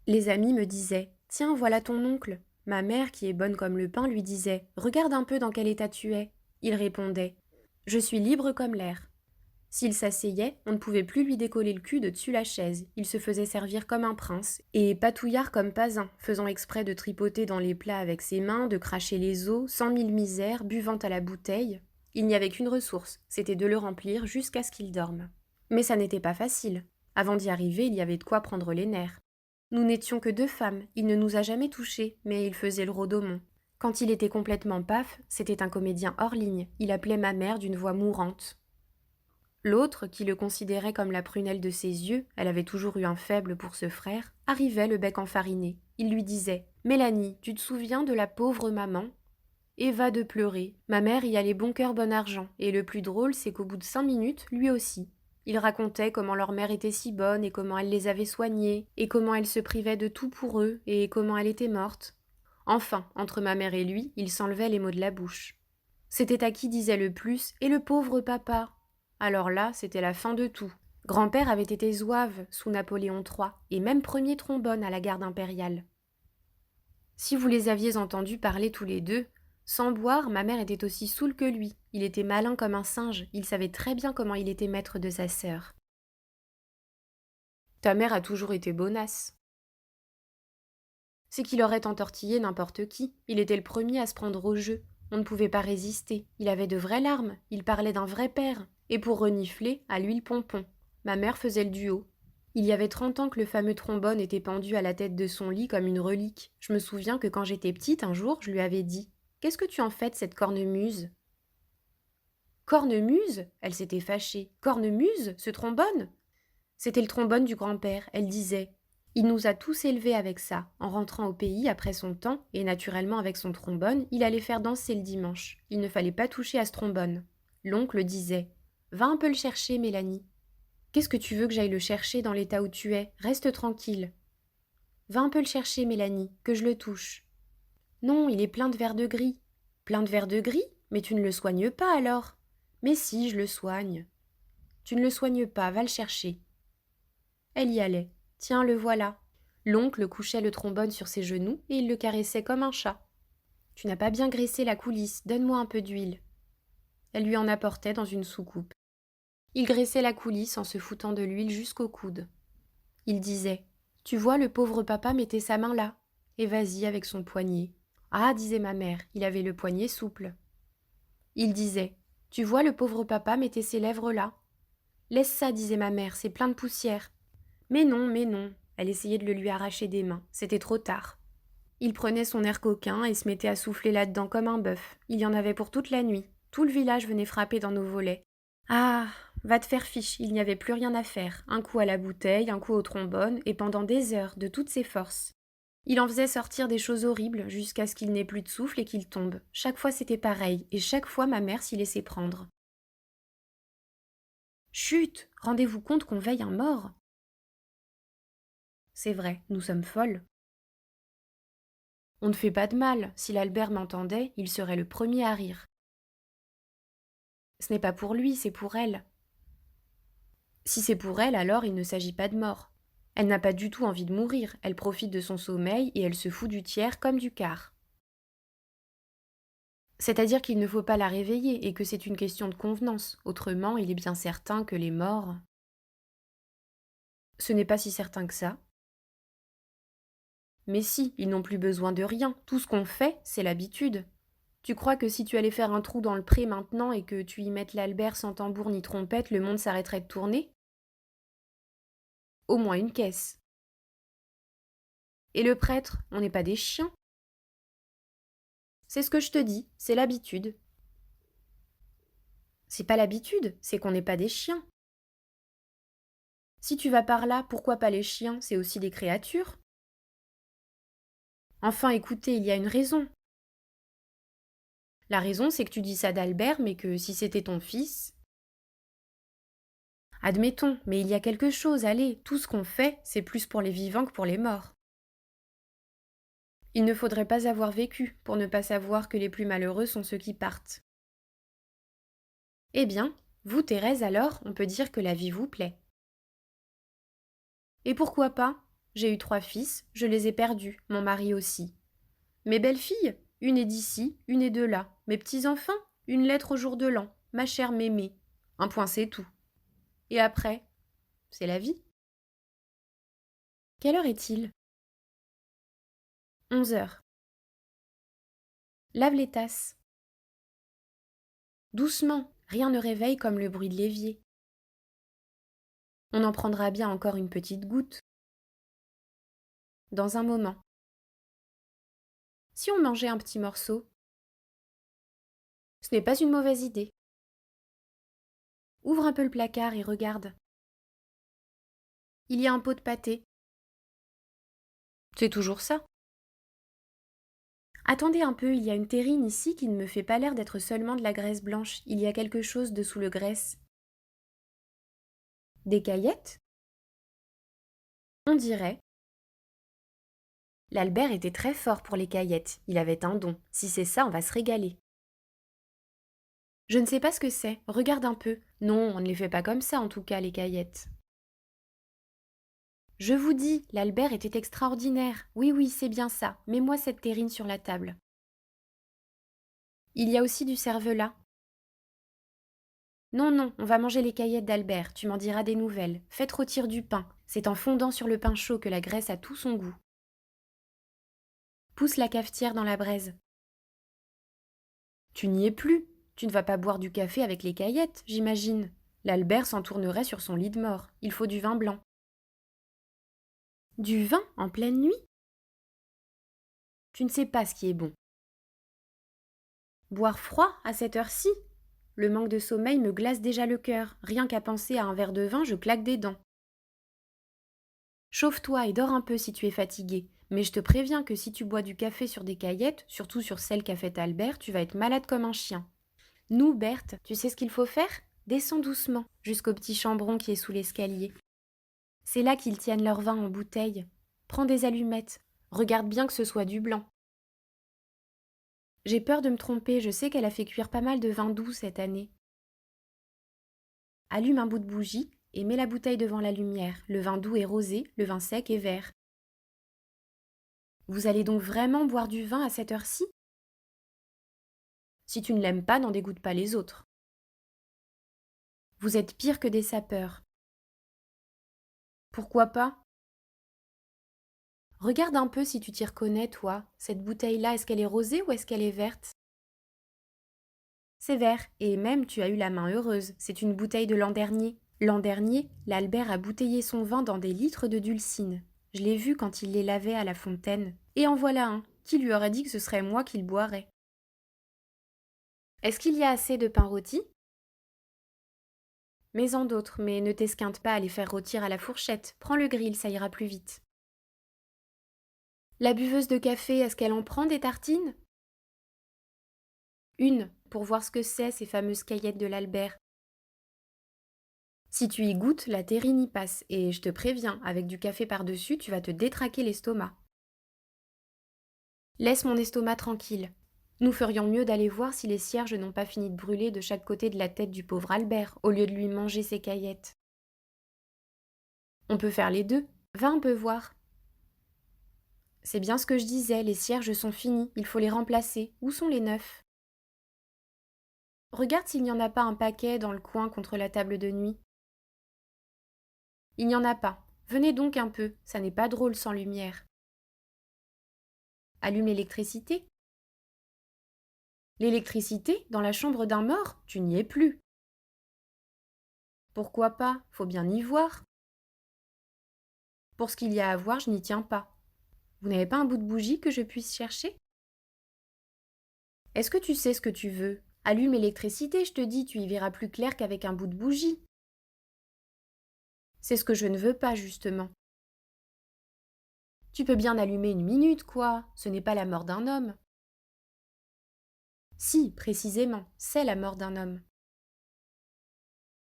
Les amis me disaient « Tiens, voilà ton oncle. » Ma mère, qui est bonne comme le pain, lui disait « Regarde un peu dans quel état tu es. » Il répondait « Je suis libre comme l'air. » S'il s'asseyait, on ne pouvait plus lui décoller le cul de dessus la chaise. Il se faisait servir comme un prince, et patouillard comme pas un, faisant exprès de tripoter dans les plats avec ses mains, de cracher les os, 100 000 misères, buvant à la bouteille. Il n'y avait qu'une ressource, c'était de le remplir jusqu'à ce qu'il dorme. Mais ça n'était pas facile. Avant d'y arriver, il y avait de quoi prendre les nerfs. Nous n'étions que 2 femmes, il ne nous a jamais touchés, mais il faisait le rhodomon. Quand il était complètement paf, c'était un comédien hors ligne, il appelait ma mère d'une voix mourante. L'autre, qui le considérait comme la prunelle de ses yeux, elle avait toujours eu un faible pour ce frère, arrivait le bec enfariné. Il lui disait « Mélanie, tu te souviens de la pauvre maman ?» Eva de pleurer. Ma mère y allait bon cœur bon argent, et le plus drôle, c'est qu'au bout de 5 minutes, lui aussi. Il racontait comment leur mère était si bonne, et comment elle les avait soignés, et comment elle se privait de tout pour eux, et comment elle était morte. Enfin, entre ma mère et lui, il s'enlevait les mots de la bouche. C'était à qui disait le plus « Et le pauvre papa ?» Alors là, c'était la fin de tout. Grand-père avait été zouave sous Napoléon III, et même premier trombone à la garde impériale. Si vous les aviez entendus parler tous les deux, sans boire, ma mère était aussi saoule que lui. Il était malin comme un singe, il savait très bien comment il était maître de sa sœur. Ta mère a toujours été bonasse. C'est qu'il aurait entortillé n'importe qui. Il était le premier à se prendre au jeu. On ne pouvait pas résister. Il avait de vraies larmes. Il parlait d'un vrai père. Et pour renifler, à lui le pompon. Ma mère faisait le duo. Il y avait 30 ans que le fameux trombone était pendu à la tête de son lit comme une relique. Je me souviens que quand j'étais petite, un jour, je lui avais dit « Qu'est-ce que tu en fais de cette cornemuse ?» Cornemuse ? Elle s'était fâchée. Cornemuse ? Ce trombone ? C'était le trombone du grand-père. Elle disait « Il nous a tous élevés avec ça. En rentrant au pays après son temps, et naturellement avec son trombone, il allait faire danser le dimanche. Il ne fallait pas toucher à ce trombone. » L'oncle disait « Va un peu le chercher, Mélanie. » Qu'est-ce que tu veux que j'aille le chercher dans l'état où tu es ? Reste tranquille. Va un peu le chercher, Mélanie, que je le touche. Non, il est plein de vers de gris. Plein de vers de gris ? Mais tu ne le soignes pas alors ? Mais si, je le soigne. Tu ne le soignes pas, va le chercher. Elle y allait. Tiens, le voilà. L'oncle couchait le trombone sur ses genoux et il le caressait comme un chat. Tu n'as pas bien graissé la coulisse, donne-moi un peu d'huile. Elle lui en apportait dans une soucoupe. Il graissait la coulisse en se foutant de l'huile jusqu'au coude. Il disait « Tu vois, le pauvre papa mettait sa main là. Et vas-y avec son poignet. » Ah, disait ma mère, il avait le poignet souple. Il disait « Tu vois, le pauvre papa mettait ses lèvres là. » Laisse ça, disait ma mère, c'est plein de poussière. Mais non, mais non. Elle essayait de le lui arracher des mains. C'était trop tard. Il prenait son air coquin et se mettait à souffler là-dedans comme un bœuf. Il y en avait pour toute la nuit. Tout le village venait frapper dans nos volets. Ah, va te faire fiche, il n'y avait plus rien à faire. Un coup à la bouteille, un coup au trombone, et pendant des heures, de toutes ses forces. Il en faisait sortir des choses horribles jusqu'à ce qu'il n'ait plus de souffle et qu'il tombe. Chaque fois c'était pareil, et chaque fois ma mère s'y laissait prendre. Chut, rendez-vous compte qu'on veille un mort. C'est vrai, nous sommes folles. On ne fait pas de mal, si l'Albert m'entendait, il serait le premier à rire. Ce n'est pas pour lui, c'est pour elle. Si c'est pour elle, alors il ne s'agit pas de mort. Elle n'a pas du tout envie de mourir, elle profite de son sommeil et elle se fout du tiers comme du quart. C'est-à-dire qu'il ne faut pas la réveiller et que c'est une question de convenance. Autrement, il est bien certain que les morts... Ce n'est pas si certain que ça. Mais si, ils n'ont plus besoin de rien. Tout ce qu'on fait, c'est l'habitude. Tu crois que si tu allais faire un trou dans le pré maintenant et que tu y mettes l'Albert sans tambour ni trompette, le monde s'arrêterait de tourner? Au moins une caisse. Et le prêtre, on n'est pas des chiens. C'est ce que je te dis, c'est l'habitude. C'est pas l'habitude, c'est qu'on n'est pas des chiens. Si tu vas par là, pourquoi pas les chiens? C'est aussi des créatures. Enfin, écoutez, il y a une raison. La raison, c'est que tu dis ça d'Albert, mais que si c'était ton fils... Admettons, mais il y a quelque chose, allez, tout ce qu'on fait, c'est plus pour les vivants que pour les morts. Il ne faudrait pas avoir vécu pour ne pas savoir que les plus malheureux sont ceux qui partent. Eh bien, vous, Thérèse, alors, on peut dire que la vie vous plaît. Et pourquoi pas? J'ai eu 3 fils, je les ai perdus, mon mari aussi. Mes belles-filles, une est d'ici, une est de là. Mes petits-enfants, une lettre au jour de l'an, ma chère Mémé. Un point, c'est tout. Et après, c'est la vie. Quelle heure est-il? 11 heures. Lave les tasses. Doucement, rien ne réveille comme le bruit de l'évier. On en prendra bien encore une petite goutte. Dans un moment. Si on mangeait un petit morceau, ce n'est pas une mauvaise idée. Ouvre un peu le placard et regarde. Il y a un pot de pâté. C'est toujours ça. Attendez un peu, il y a une terrine ici qui ne me fait pas l'air d'être seulement de la graisse blanche. Il y a quelque chose dessous le graisse. Des caillettes? On dirait. L'Albert était très fort pour les caillettes. Il avait un don. Si c'est ça, on va se régaler. Je ne sais pas ce que c'est. Regarde un peu. Non, on ne les fait pas comme ça, en tout cas, les caillettes. Je vous dis, l'Albert était extraordinaire. Oui, oui, c'est bien ça. Mets-moi cette terrine sur la table. Il y a aussi du cervelas. Non, non, on va manger les caillettes d'Albert, tu m'en diras des nouvelles. Faites rôtir du pain. C'est en fondant sur le pain chaud que la graisse a tout son goût. Pousse la cafetière dans la braise. Tu n'y es plus. Tu ne vas pas boire du café avec les caillettes, j'imagine. L'Albert s'en tournerait sur son lit de mort. Il faut du vin blanc. Du vin en pleine nuit? Tu ne sais pas ce qui est bon. Boire froid à cette heure-ci? Le manque de sommeil me glace déjà le cœur. Rien qu'à penser à un verre de vin, je claque des dents. Chauffe-toi et dors un peu si tu es fatigué. Mais je te préviens que si tu bois du café sur des caillettes, surtout sur celle qu'a faite Albert, tu vas être malade comme un chien. Nous, Berthe, tu sais ce qu'il faut faire? Descends doucement jusqu'au petit chambron qui est sous l'escalier. C'est là qu'ils tiennent leur vin en bouteille. Prends des allumettes. Regarde bien que ce soit du blanc. J'ai peur de me tromper, je sais qu'elle a fait cuire pas mal de vin doux cette année. Allume un bout de bougie et mets la bouteille devant la lumière. Le vin doux est rosé, le vin sec est vert. Vous allez donc vraiment boire du vin à cette heure-ci? Si tu ne l'aimes pas, n'en dégoûte pas les autres. Vous êtes pire que des sapeurs. Pourquoi pas? Regarde un peu si tu t'y reconnais, toi. Cette bouteille-là, est-ce qu'elle est rosée ou est-ce qu'elle est verte? C'est vert, et même tu as eu la main heureuse. C'est une bouteille de l'an dernier. L'an dernier, l'Albert a bouteillé son vin dans des litres de dulcine. Je l'ai vu quand il les lavait à la fontaine. Et en voilà un. Qui lui aurait dit que ce serait moi qui le boirais? Est-ce qu'il y a assez de pain rôti? Mets-en d'autres, mais ne t'esquinte pas à les faire rôtir à la fourchette. Prends le grill, ça ira plus vite. La buveuse de café, est-ce qu'elle en prend des tartines? Une, pour voir ce que c'est, ces fameuses caillettes de l'Albert. Si tu y goûtes, la terrine y passe, et je te préviens, avec du café par-dessus, tu vas te détraquer l'estomac. Laisse mon estomac tranquille. Nous ferions mieux d'aller voir si les cierges n'ont pas fini de brûler de chaque côté de la tête du pauvre Albert, au lieu de lui manger ses caillettes. On peut faire les deux. Va un peu voir. C'est bien ce que je disais, les cierges sont finis, il faut les remplacer. Où sont les neufs? Regarde s'il n'y en a pas un paquet dans le coin contre la table de nuit. Il n'y en a pas. Venez donc un peu, ça n'est pas drôle sans lumière. Allume l'électricité. L'électricité dans la chambre d'un mort? Tu n'y es plus. Pourquoi pas? Faut bien y voir. Pour ce qu'il y a à voir, je n'y tiens pas. Vous n'avez pas un bout de bougie que je puisse chercher? Est-ce que tu sais ce que tu veux? Allume l'électricité, je te dis, tu y verras plus clair qu'avec un bout de bougie. C'est ce que je ne veux pas, justement. Tu peux bien allumer une minute, quoi. Ce n'est pas la mort d'un homme. Si, précisément, c'est la mort d'un homme.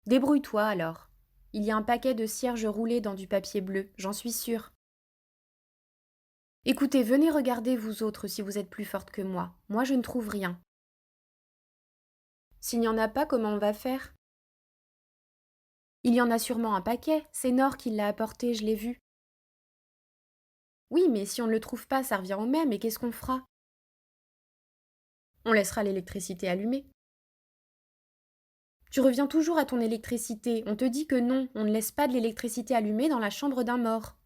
Débrouille-toi alors. Il y a un paquet de cierges roulés dans du papier bleu, j'en suis sûre. Écoutez, venez regarder vous autres si vous êtes plus fortes que moi. Moi, je ne trouve rien. S'il n'y en a pas, comment on va faire? Il y en a sûrement un paquet, c'est Nord qui l'a apporté, je l'ai vu. Oui, mais si on ne le trouve pas, ça revient au même, et qu'est-ce qu'on fera? On laissera l'électricité allumée. Tu reviens toujours à ton électricité, on te dit que non, on ne laisse pas de l'électricité allumée dans la chambre d'un mort.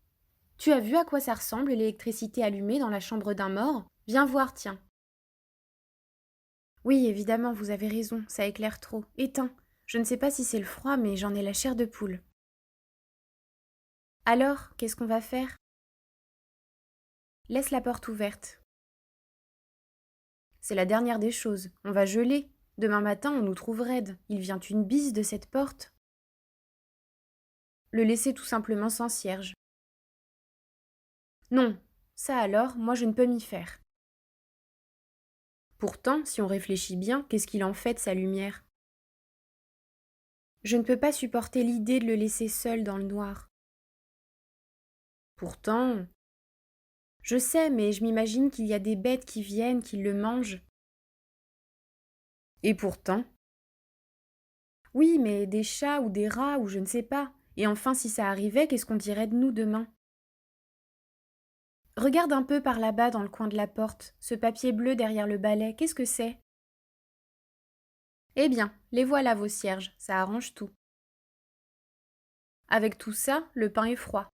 Tu as vu à quoi ça ressemble l'électricité allumée dans la chambre d'un mort? Viens voir, tiens. Oui, évidemment, vous avez raison, ça éclaire trop. Éteins. Je ne sais pas si c'est le froid, mais j'en ai la chair de poule. Alors, qu'est-ce qu'on va faire? Laisse la porte ouverte. C'est la dernière des choses. On va geler. Demain matin, on nous trouve raide. Il vient une bise de cette porte. Le laisser tout simplement sans cierge. Non, ça alors, moi je ne peux m'y faire. Pourtant, si on réfléchit bien, qu'est-ce qu'il en fait de sa lumière? Je ne peux pas supporter l'idée de le laisser seul dans le noir. Pourtant, je sais, mais je m'imagine qu'il y a des bêtes qui viennent, qui le mangent. Et pourtant? Oui, mais des chats ou des rats ou je ne sais pas. Et enfin, si ça arrivait, qu'est-ce qu'on dirait de nous demain? Regarde un peu par là-bas dans le coin de la porte, ce papier bleu derrière le balai, qu'est-ce que c'est? Eh bien, les voilà vos cierges, ça arrange tout. Avec tout ça, le pain est froid.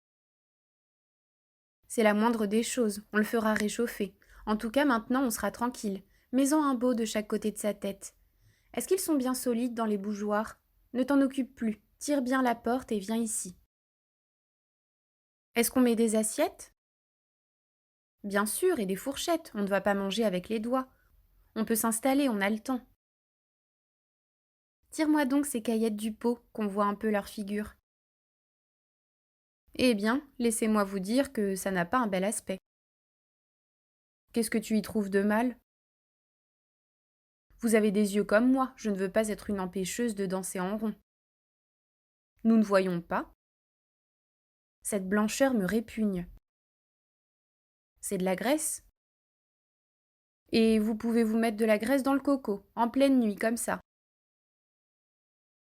C'est la moindre des choses, on le fera réchauffer. En tout cas, maintenant, on sera tranquille. Mets-en un beau de chaque côté de sa tête. Est-ce qu'ils sont bien solides dans les bougeoirs? Ne t'en occupe plus, tire bien la porte et viens ici. Est-ce qu'on met des assiettes? Bien sûr, et des fourchettes, on ne va pas manger avec les doigts. On peut s'installer, on a le temps. Tire-moi donc ces caillettes du pot, qu'on voit un peu leur figure. Eh bien, laissez-moi vous dire que ça n'a pas un bel aspect. Qu'est-ce que tu y trouves de mal? Vous avez des yeux comme moi, je ne veux pas être une empêcheuse de danser en rond. Nous ne voyons pas. Cette blancheur me répugne. C'est de la graisse? Et vous pouvez vous mettre de la graisse dans le coco, en pleine nuit, comme ça.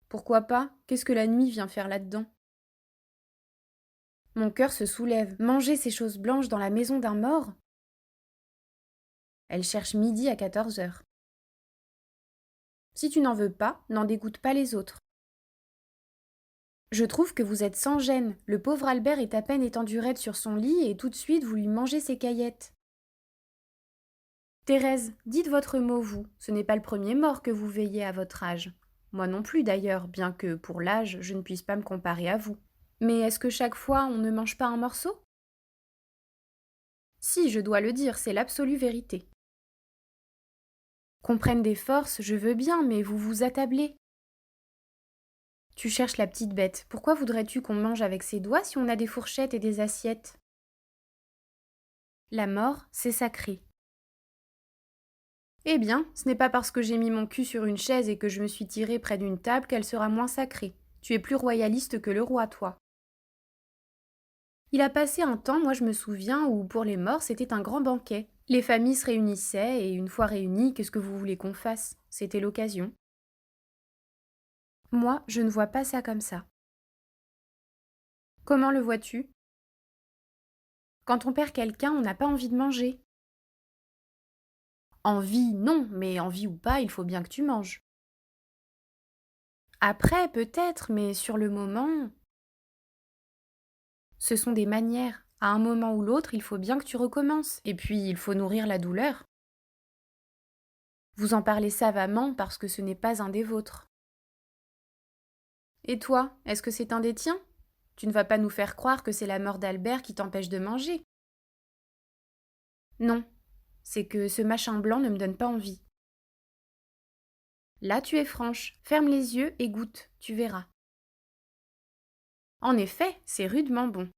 Pourquoi pas? Qu'est-ce que la nuit vient faire là-dedans? Mon cœur se soulève. Manger ces choses blanches dans la maison d'un mort? Elle cherche midi à 14 heures. Si tu n'en veux pas, n'en dégoûte pas les autres. Je trouve que vous êtes sans gêne. Le pauvre Albert est à peine étendu raide sur son lit et tout de suite vous lui mangez ses caillettes. Thérèse, dites votre mot, vous. Ce n'est pas le premier mort que vous veillez à votre âge. Moi non plus d'ailleurs, bien que, pour l'âge, je ne puisse pas me comparer à vous. Mais est-ce que chaque fois on ne mange pas un morceau? Si, je dois le dire, c'est l'absolue vérité. Qu'on prenne des forces, je veux bien, mais vous vous attablez. Tu cherches la petite bête. Pourquoi voudrais-tu qu'on mange avec ses doigts si on a des fourchettes et des assiettes? La mort, c'est sacré. Eh bien, ce n'est pas parce que j'ai mis mon cul sur une chaise et que je me suis tirée près d'une table qu'elle sera moins sacrée. Tu es plus royaliste que le roi, toi. Il a passé un temps, moi je me souviens, où pour les morts c'était un grand banquet. Les familles se réunissaient et une fois réunies, qu'est-ce que vous voulez qu'on fasse? C'était l'occasion. Moi, je ne vois pas ça comme ça. Comment le vois-tu? Quand on perd quelqu'un, on n'a pas envie de manger. Envie, non, mais envie ou pas, il faut bien que tu manges. Après, peut-être, mais sur le moment, ce sont des manières. À un moment ou l'autre, il faut bien que tu recommences. Et puis, il faut nourrir la douleur. Vous en parlez savamment parce que ce n'est pas un des vôtres. Et toi, est-ce que c'est un des tiens? Tu ne vas pas nous faire croire que c'est la mort d'Albert qui t'empêche de manger. Non, c'est que ce machin blanc ne me donne pas envie. Là, tu es franche. Ferme les yeux et goûte, tu verras. En effet, c'est rudement bon.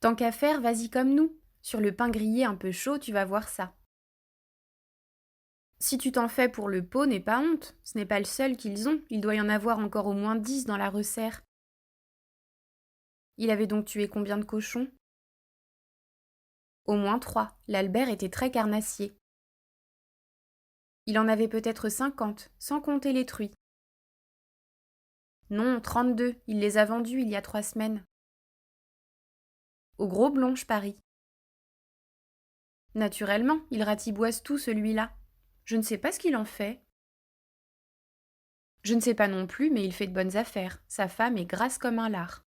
Tant qu'à faire, vas-y comme nous. Sur le pain grillé un peu chaud, tu vas voir ça. Si tu t'en fais pour le pot, n'aie pas honte. Ce n'est pas le seul qu'ils ont. Il doit y en avoir encore au moins 10 dans la resserre. Il avait donc tué combien de cochons? Au moins 3. L'Albert était très carnassier. Il en avait peut-être 50, sans compter les truies. Non, 32. Il les a vendus il y a 3 semaines. Au Gros Blond, je parie. Naturellement, il ratiboise tout, celui-là. Je ne sais pas ce qu'il en fait. Je ne sais pas non plus, mais il fait de bonnes affaires. Sa femme est grasse comme un lard.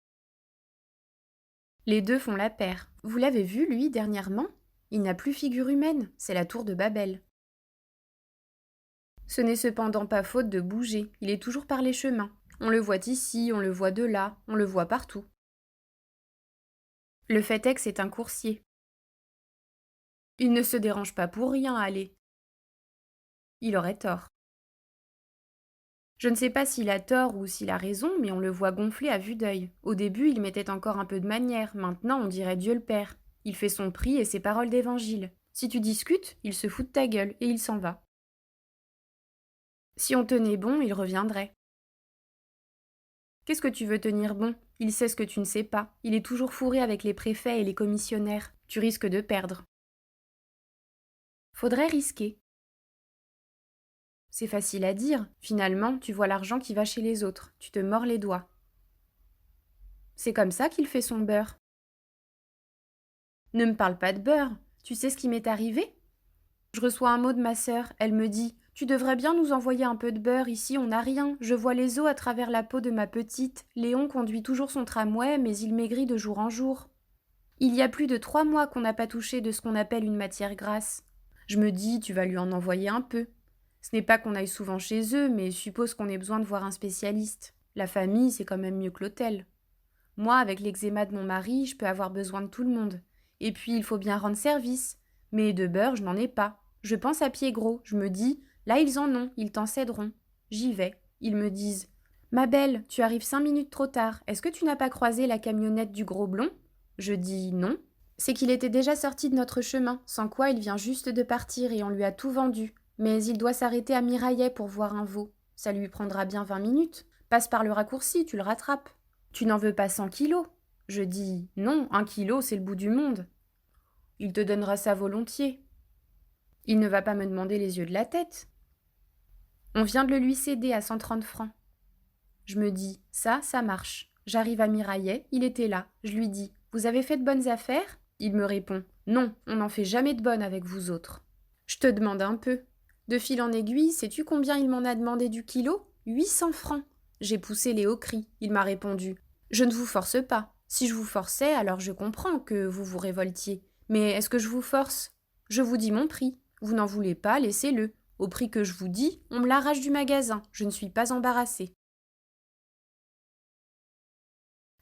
Les deux font la paire. Vous l'avez vu, lui, dernièrement? Il n'a plus figure humaine, c'est la tour de Babel. Ce n'est cependant pas faute de bouger, il est toujours par les chemins. On le voit ici, on le voit de là, on le voit partout. Le fait est que c'est un coursier. Il ne se dérange pas pour rien, allez. Il aurait tort. Je ne sais pas s'il a tort ou s'il a raison, mais on le voit gonfler à vue d'œil. Au début, il mettait encore un peu de manière, maintenant on dirait Dieu le Père. Il fait son prix et ses paroles d'évangile. Si tu discutes, il se fout de ta gueule et il s'en va. Si on tenait bon, il reviendrait. Qu'est-ce que tu veux tenir bon? Il sait ce que tu ne sais pas. Il est toujours fourré avec les préfets et les commissionnaires. Tu risques de perdre. Faudrait risquer. C'est facile à dire. Finalement, tu vois l'argent qui va chez les autres. Tu te mords les doigts. C'est comme ça qu'il fait son beurre. Ne me parle pas de beurre. Tu sais ce qui m'est arrivé? Je reçois un mot de ma sœur. Elle me dit: Tu devrais bien nous envoyer un peu de beurre. Ici, on n'a rien. Je vois les os à travers la peau de ma petite. Léon conduit toujours son tramway, mais il maigrit de jour en jour. Il y a plus de 3 mois qu'on n'a pas touché de ce qu'on appelle une matière grasse. Je me dis: Tu vas lui en envoyer un peu. Ce n'est pas qu'on aille souvent chez eux, mais suppose qu'on ait besoin de voir un spécialiste. La famille, c'est quand même mieux que l'hôtel. Moi, avec l'eczéma de mon mari, je peux avoir besoin de tout le monde. Et puis, il faut bien rendre service. Mais de beurre, je n'en ai pas. Je pense à pied gros. Je me dis: Là, ils en ont, ils t'en céderont. J'y vais. Ils me disent: Ma belle, tu arrives 5 minutes trop tard. Est-ce que tu n'as pas croisé la camionnette du gros blond? Je dis non. C'est qu'il était déjà sorti de notre chemin, sans quoi il vient juste de partir et on lui a tout vendu. Mais il doit s'arrêter à Miraillet pour voir un veau. Ça lui prendra bien 20 minutes. Passe par le raccourci, tu le rattrapes. Tu n'en veux pas 100 kilos? Je dis non, 1 kilo, c'est le bout du monde. Il te donnera ça volontiers. Il ne va pas me demander les yeux de la tête. On vient de le lui céder à 130 francs. Je me dis, ça marche. J'arrive à Miraillet, il était là. Je lui dis: Vous avez fait de bonnes affaires? Il me répond: Non, on n'en fait jamais de bonnes avec vous autres. Je te demande un peu. De fil en aiguille, sais-tu combien il m'en a demandé du kilo? 800 francs. J'ai poussé les hauts cris. Il m'a répondu: Je ne vous force pas. Si je vous forçais, alors je comprends que vous vous révoltiez. Mais est-ce que je vous force? Je vous dis mon prix. Vous n'en voulez pas, laissez-le. Au prix que je vous dis, on me l'arrache du magasin. Je ne suis pas embarrassée.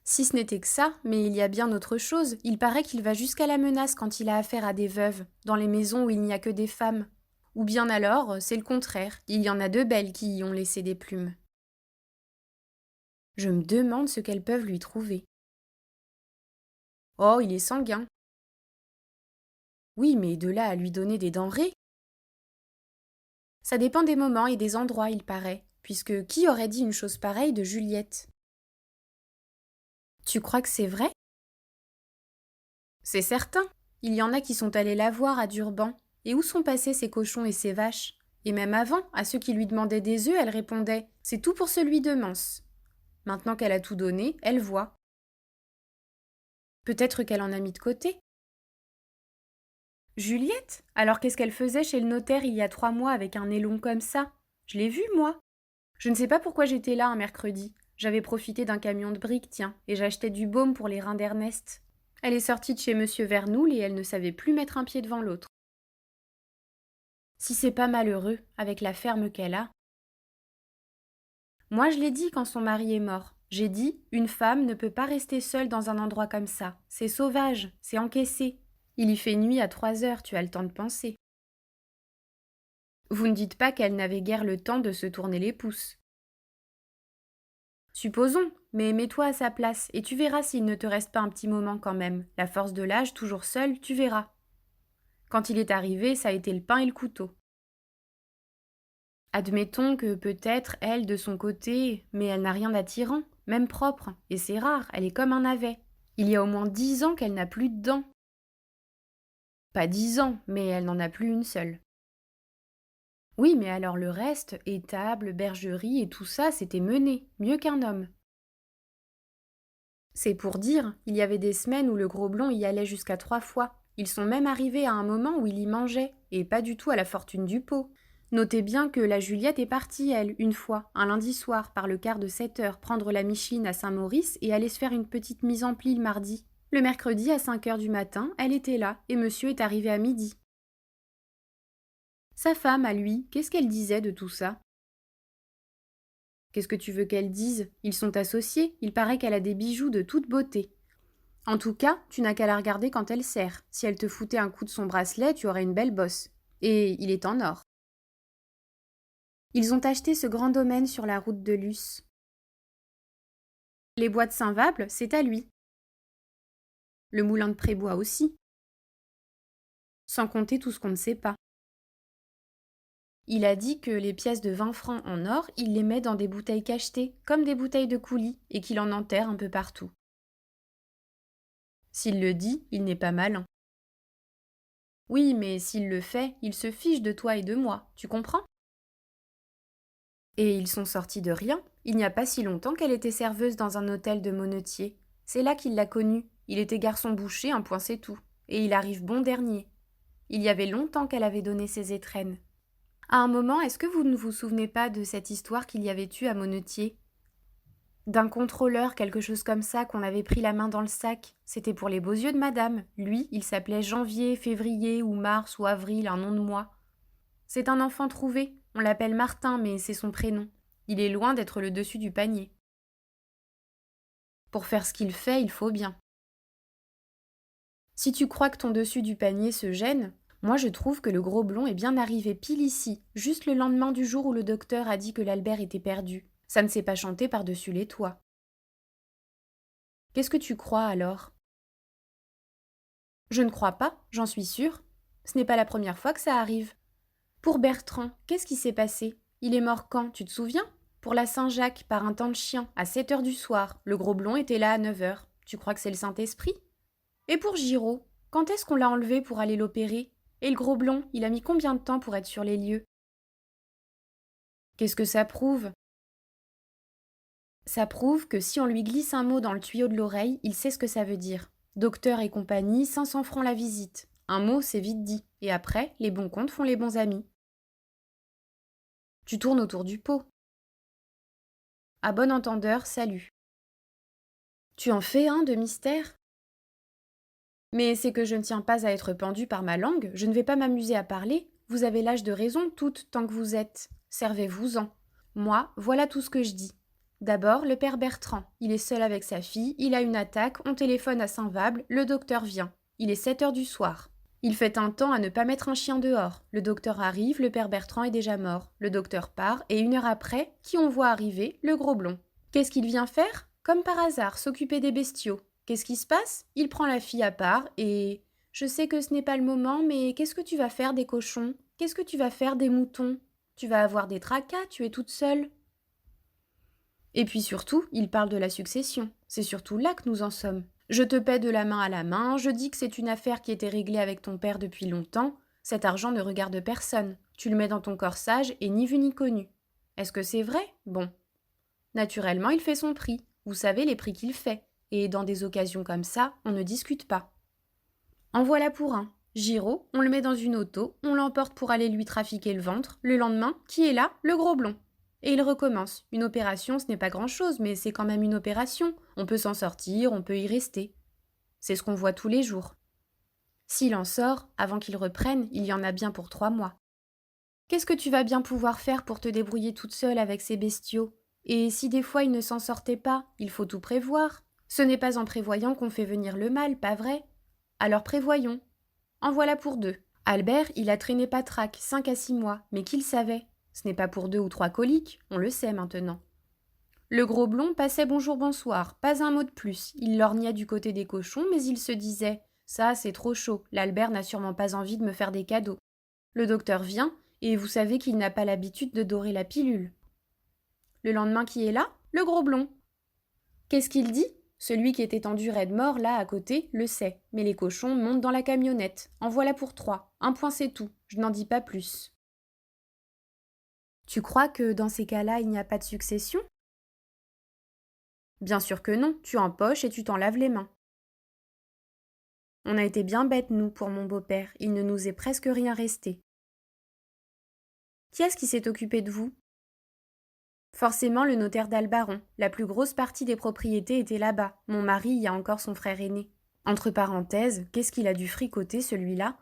Si ce n'était que ça, mais il y a bien autre chose. Il paraît qu'il va jusqu'à la menace quand il a affaire à des veuves, dans les maisons où il n'y a que des femmes. Ou bien alors, c'est le contraire. Il y en a de belles qui y ont laissé des plumes. Je me demande ce qu'elles peuvent lui trouver. Oh, il est sanguin. Oui, mais de là à lui donner des denrées? Ça dépend des moments et des endroits, il paraît, puisque qui aurait dit une chose pareille de Juliette? Tu crois que c'est vrai? C'est certain. Il y en a qui sont allés la voir à Durban. Et où sont passés ses cochons et ses vaches? Et même avant, à ceux qui lui demandaient des œufs, elle répondait: C'est tout pour celui de Mans. Maintenant qu'elle a tout donné, elle voit. Peut-être qu'elle en a mis de côté. Juliette? Alors qu'est-ce qu'elle faisait chez le notaire il y a 3 mois avec un nez long comme ça? Je l'ai vue, moi. Je ne sais pas pourquoi j'étais là un mercredi. J'avais profité d'un camion de briques, tiens, et j'achetais du baume pour les reins d'Ernest. Elle est sortie de chez Monsieur Vernoul et elle ne savait plus mettre un pied devant l'autre. Si c'est pas malheureux, avec la ferme qu'elle a. Moi, je l'ai dit quand son mari est mort. J'ai dit, une femme ne peut pas rester seule dans un endroit comme ça. C'est sauvage, c'est encaissé. Il y fait nuit à 3 heures, tu as le temps de penser. Vous ne dites pas qu'elle n'avait guère le temps de se tourner les pouces. Supposons, mais mets-toi à sa place, et tu verras s'il ne te reste pas un petit moment quand même. La force de l'âge, toujours seul, tu verras. Quand il est arrivé, ça a été le pain et le couteau. Admettons que peut-être elle, de son côté, mais elle n'a rien d'attirant, même propre, et c'est rare, elle est comme un navet. Il y a au moins 10 ans qu'elle n'a plus de dents. Pas 10 ans, mais elle n'en a plus une seule. Oui, mais alors le reste, étable, bergerie et tout ça, c'était mené, mieux qu'un homme. C'est pour dire, il y avait des semaines où le gros blond y allait jusqu'à 3 fois. Ils sont même arrivés à un moment où il y mangeait, et pas du tout à la fortune du pot. Notez bien que la Juliette est partie, elle, une fois, un lundi soir, par le quart de 7 heures, prendre la Micheline à Saint-Maurice et aller se faire une petite mise en pli le mardi. Le mercredi, à 5 heures du matin, elle était là, et monsieur est arrivé à midi. Sa femme, à lui, qu'est-ce qu'elle disait de tout ça? Qu'est-ce que tu veux qu'elle dise? Ils sont associés, il paraît qu'elle a des bijoux de toute beauté. En tout cas, tu n'as qu'à la regarder quand elle sert. Si elle te foutait un coup de son bracelet, tu aurais une belle bosse. Et il est en or. Ils ont acheté ce grand domaine sur la route de Luce. Les bois de Saint-Vable, c'est à lui. Le moulin de Prébois aussi. Sans compter tout ce qu'on ne sait pas. Il a dit que les pièces de 20 francs en or, il les met dans des bouteilles cachetées, comme des bouteilles de coulis, et qu'il en enterre un peu partout. S'il le dit, il n'est pas malin. Oui, mais s'il le fait, il se fiche de toi et de moi, tu comprends? Et ils sont sortis de rien. Il n'y a pas si longtemps qu'elle était serveuse dans un hôtel de Monetier. C'est là qu'il l'a connue. Il était garçon boucher, un point c'est tout. Et il arrive bon dernier. Il y avait longtemps qu'elle avait donné ses étrennes. À un moment, est-ce que vous ne vous souvenez pas de cette histoire qu'il y avait eu à Monetier? D'un contrôleur, quelque chose comme ça, qu'on avait pris la main dans le sac. C'était pour les beaux yeux de madame. Lui, il s'appelait janvier, février, ou mars, ou avril, un nom de mois. C'est un enfant trouvé. On l'appelle Martin, mais c'est son prénom. Il est loin d'être le dessus du panier. Pour faire ce qu'il fait, il faut bien. Si tu crois que ton dessus du panier se gêne, moi je trouve que le gros blond est bien arrivé pile ici, juste le lendemain du jour où le docteur a dit que l'Albert était perdu. Ça ne s'est pas chanté par-dessus les toits. Qu'est-ce que tu crois alors? Je ne crois pas, j'en suis sûre. Ce n'est pas la première fois que ça arrive. Pour Bertrand, qu'est-ce qui s'est passé? Il est mort quand, tu te souviens? Pour la Saint-Jacques, par un temps de chien, à 7 heures du soir. Le gros blond était là à 9 heures. Tu crois que c'est le Saint-Esprit? Et pour Giraud, quand est-ce qu'on l'a enlevé pour aller l'opérer? Et le gros blond, il a mis combien de temps pour être sur les lieux? Qu'est-ce que ça prouve? Ça prouve que si on lui glisse un mot dans le tuyau de l'oreille, il sait ce que ça veut dire. Docteur et compagnie, 500 francs la visite. Un mot, c'est vite dit. Et après, les bons comptes font les bons amis. Tu tournes autour du pot. À bon entendeur, salut. Tu en fais un de mystère? Mais c'est que je ne tiens pas à être pendue par ma langue, je ne vais pas m'amuser à parler. Vous avez l'âge de raison, toutes, tant que vous êtes. Servez-vous-en. Moi, voilà tout ce que je dis. D'abord, le père Bertrand. Il est seul avec sa fille, il a une attaque, on téléphone à Saint-Vable, le docteur vient. Il est 7 heures du soir. Il fait un temps à ne pas mettre un chien dehors. Le docteur arrive, le père Bertrand est déjà mort. Le docteur part, et 1 heure après, qui on voit arriver? Le gros blond. Qu'est-ce qu'il vient faire? Comme par hasard, s'occuper des bestiaux. Qu'est-ce qui se passe? Il prend la fille à part, et... Je sais que ce n'est pas le moment, mais qu'est-ce que tu vas faire des cochons? Qu'est-ce que tu vas faire des moutons? Tu vas avoir des tracas, tu es toute seule. Et puis surtout, il parle de la succession. C'est surtout là que nous en sommes. Je te paie de la main à la main, je dis que c'est une affaire qui était réglée avec ton père depuis longtemps. Cet argent ne regarde personne. Tu le mets dans ton corsage et ni vu ni connu. Est-ce que c'est vrai? Bon. Naturellement, il fait son prix. Vous savez les prix qu'il fait. Et dans des occasions comme ça, on ne discute pas. En voilà pour un. Giraud, on le met dans une auto, on l'emporte pour aller lui trafiquer le ventre. Le lendemain, qui est là? Le gros blond. Et il recommence. Une opération, ce n'est pas grand-chose, mais c'est quand même une opération. On peut s'en sortir, on peut y rester. C'est ce qu'on voit tous les jours. S'il en sort, avant qu'il reprenne, il y en a bien pour 3 mois. Qu'est-ce que tu vas bien pouvoir faire pour te débrouiller toute seule avec ces bestiaux? Et si des fois il ne s'en sortait pas, il faut tout prévoir. Ce n'est pas en prévoyant qu'on fait venir le mal, pas vrai? Alors prévoyons. En voilà pour 2. Albert, il a traîné patraque 5 à 6 mois, mais qu'il savait. Ce n'est pas pour 2 ou 3 coliques, on le sait maintenant. Le gros blond passait bonjour bonsoir, pas un mot de plus. Il lorgnait du côté des cochons, mais il se disait « Ça, c'est trop chaud, l'Albert n'a sûrement pas envie de me faire des cadeaux. » Le docteur vient, et vous savez qu'il n'a pas l'habitude de dorer la pilule. Le lendemain qui est là, le gros blond. Qu'est-ce qu'il dit? Celui qui est étendu raide mort, là, à côté, le sait. Mais les cochons montent dans la camionnette. En voilà pour 3. Un point c'est tout. Je n'en dis pas plus. Tu crois que dans ces cas-là, il n'y a pas de succession? Bien sûr que non. Tu empoches et tu t'en laves les mains. On a été bien bêtes, nous, pour mon beau-père. Il ne nous est presque rien resté. Qui est-ce qui s'est occupé de vous? Forcément le notaire d'Albaron. La plus grosse partie des propriétés était là-bas. Mon mari y a encore son frère aîné. Entre parenthèses, qu'est-ce qu'il a dû fricoter, celui-là?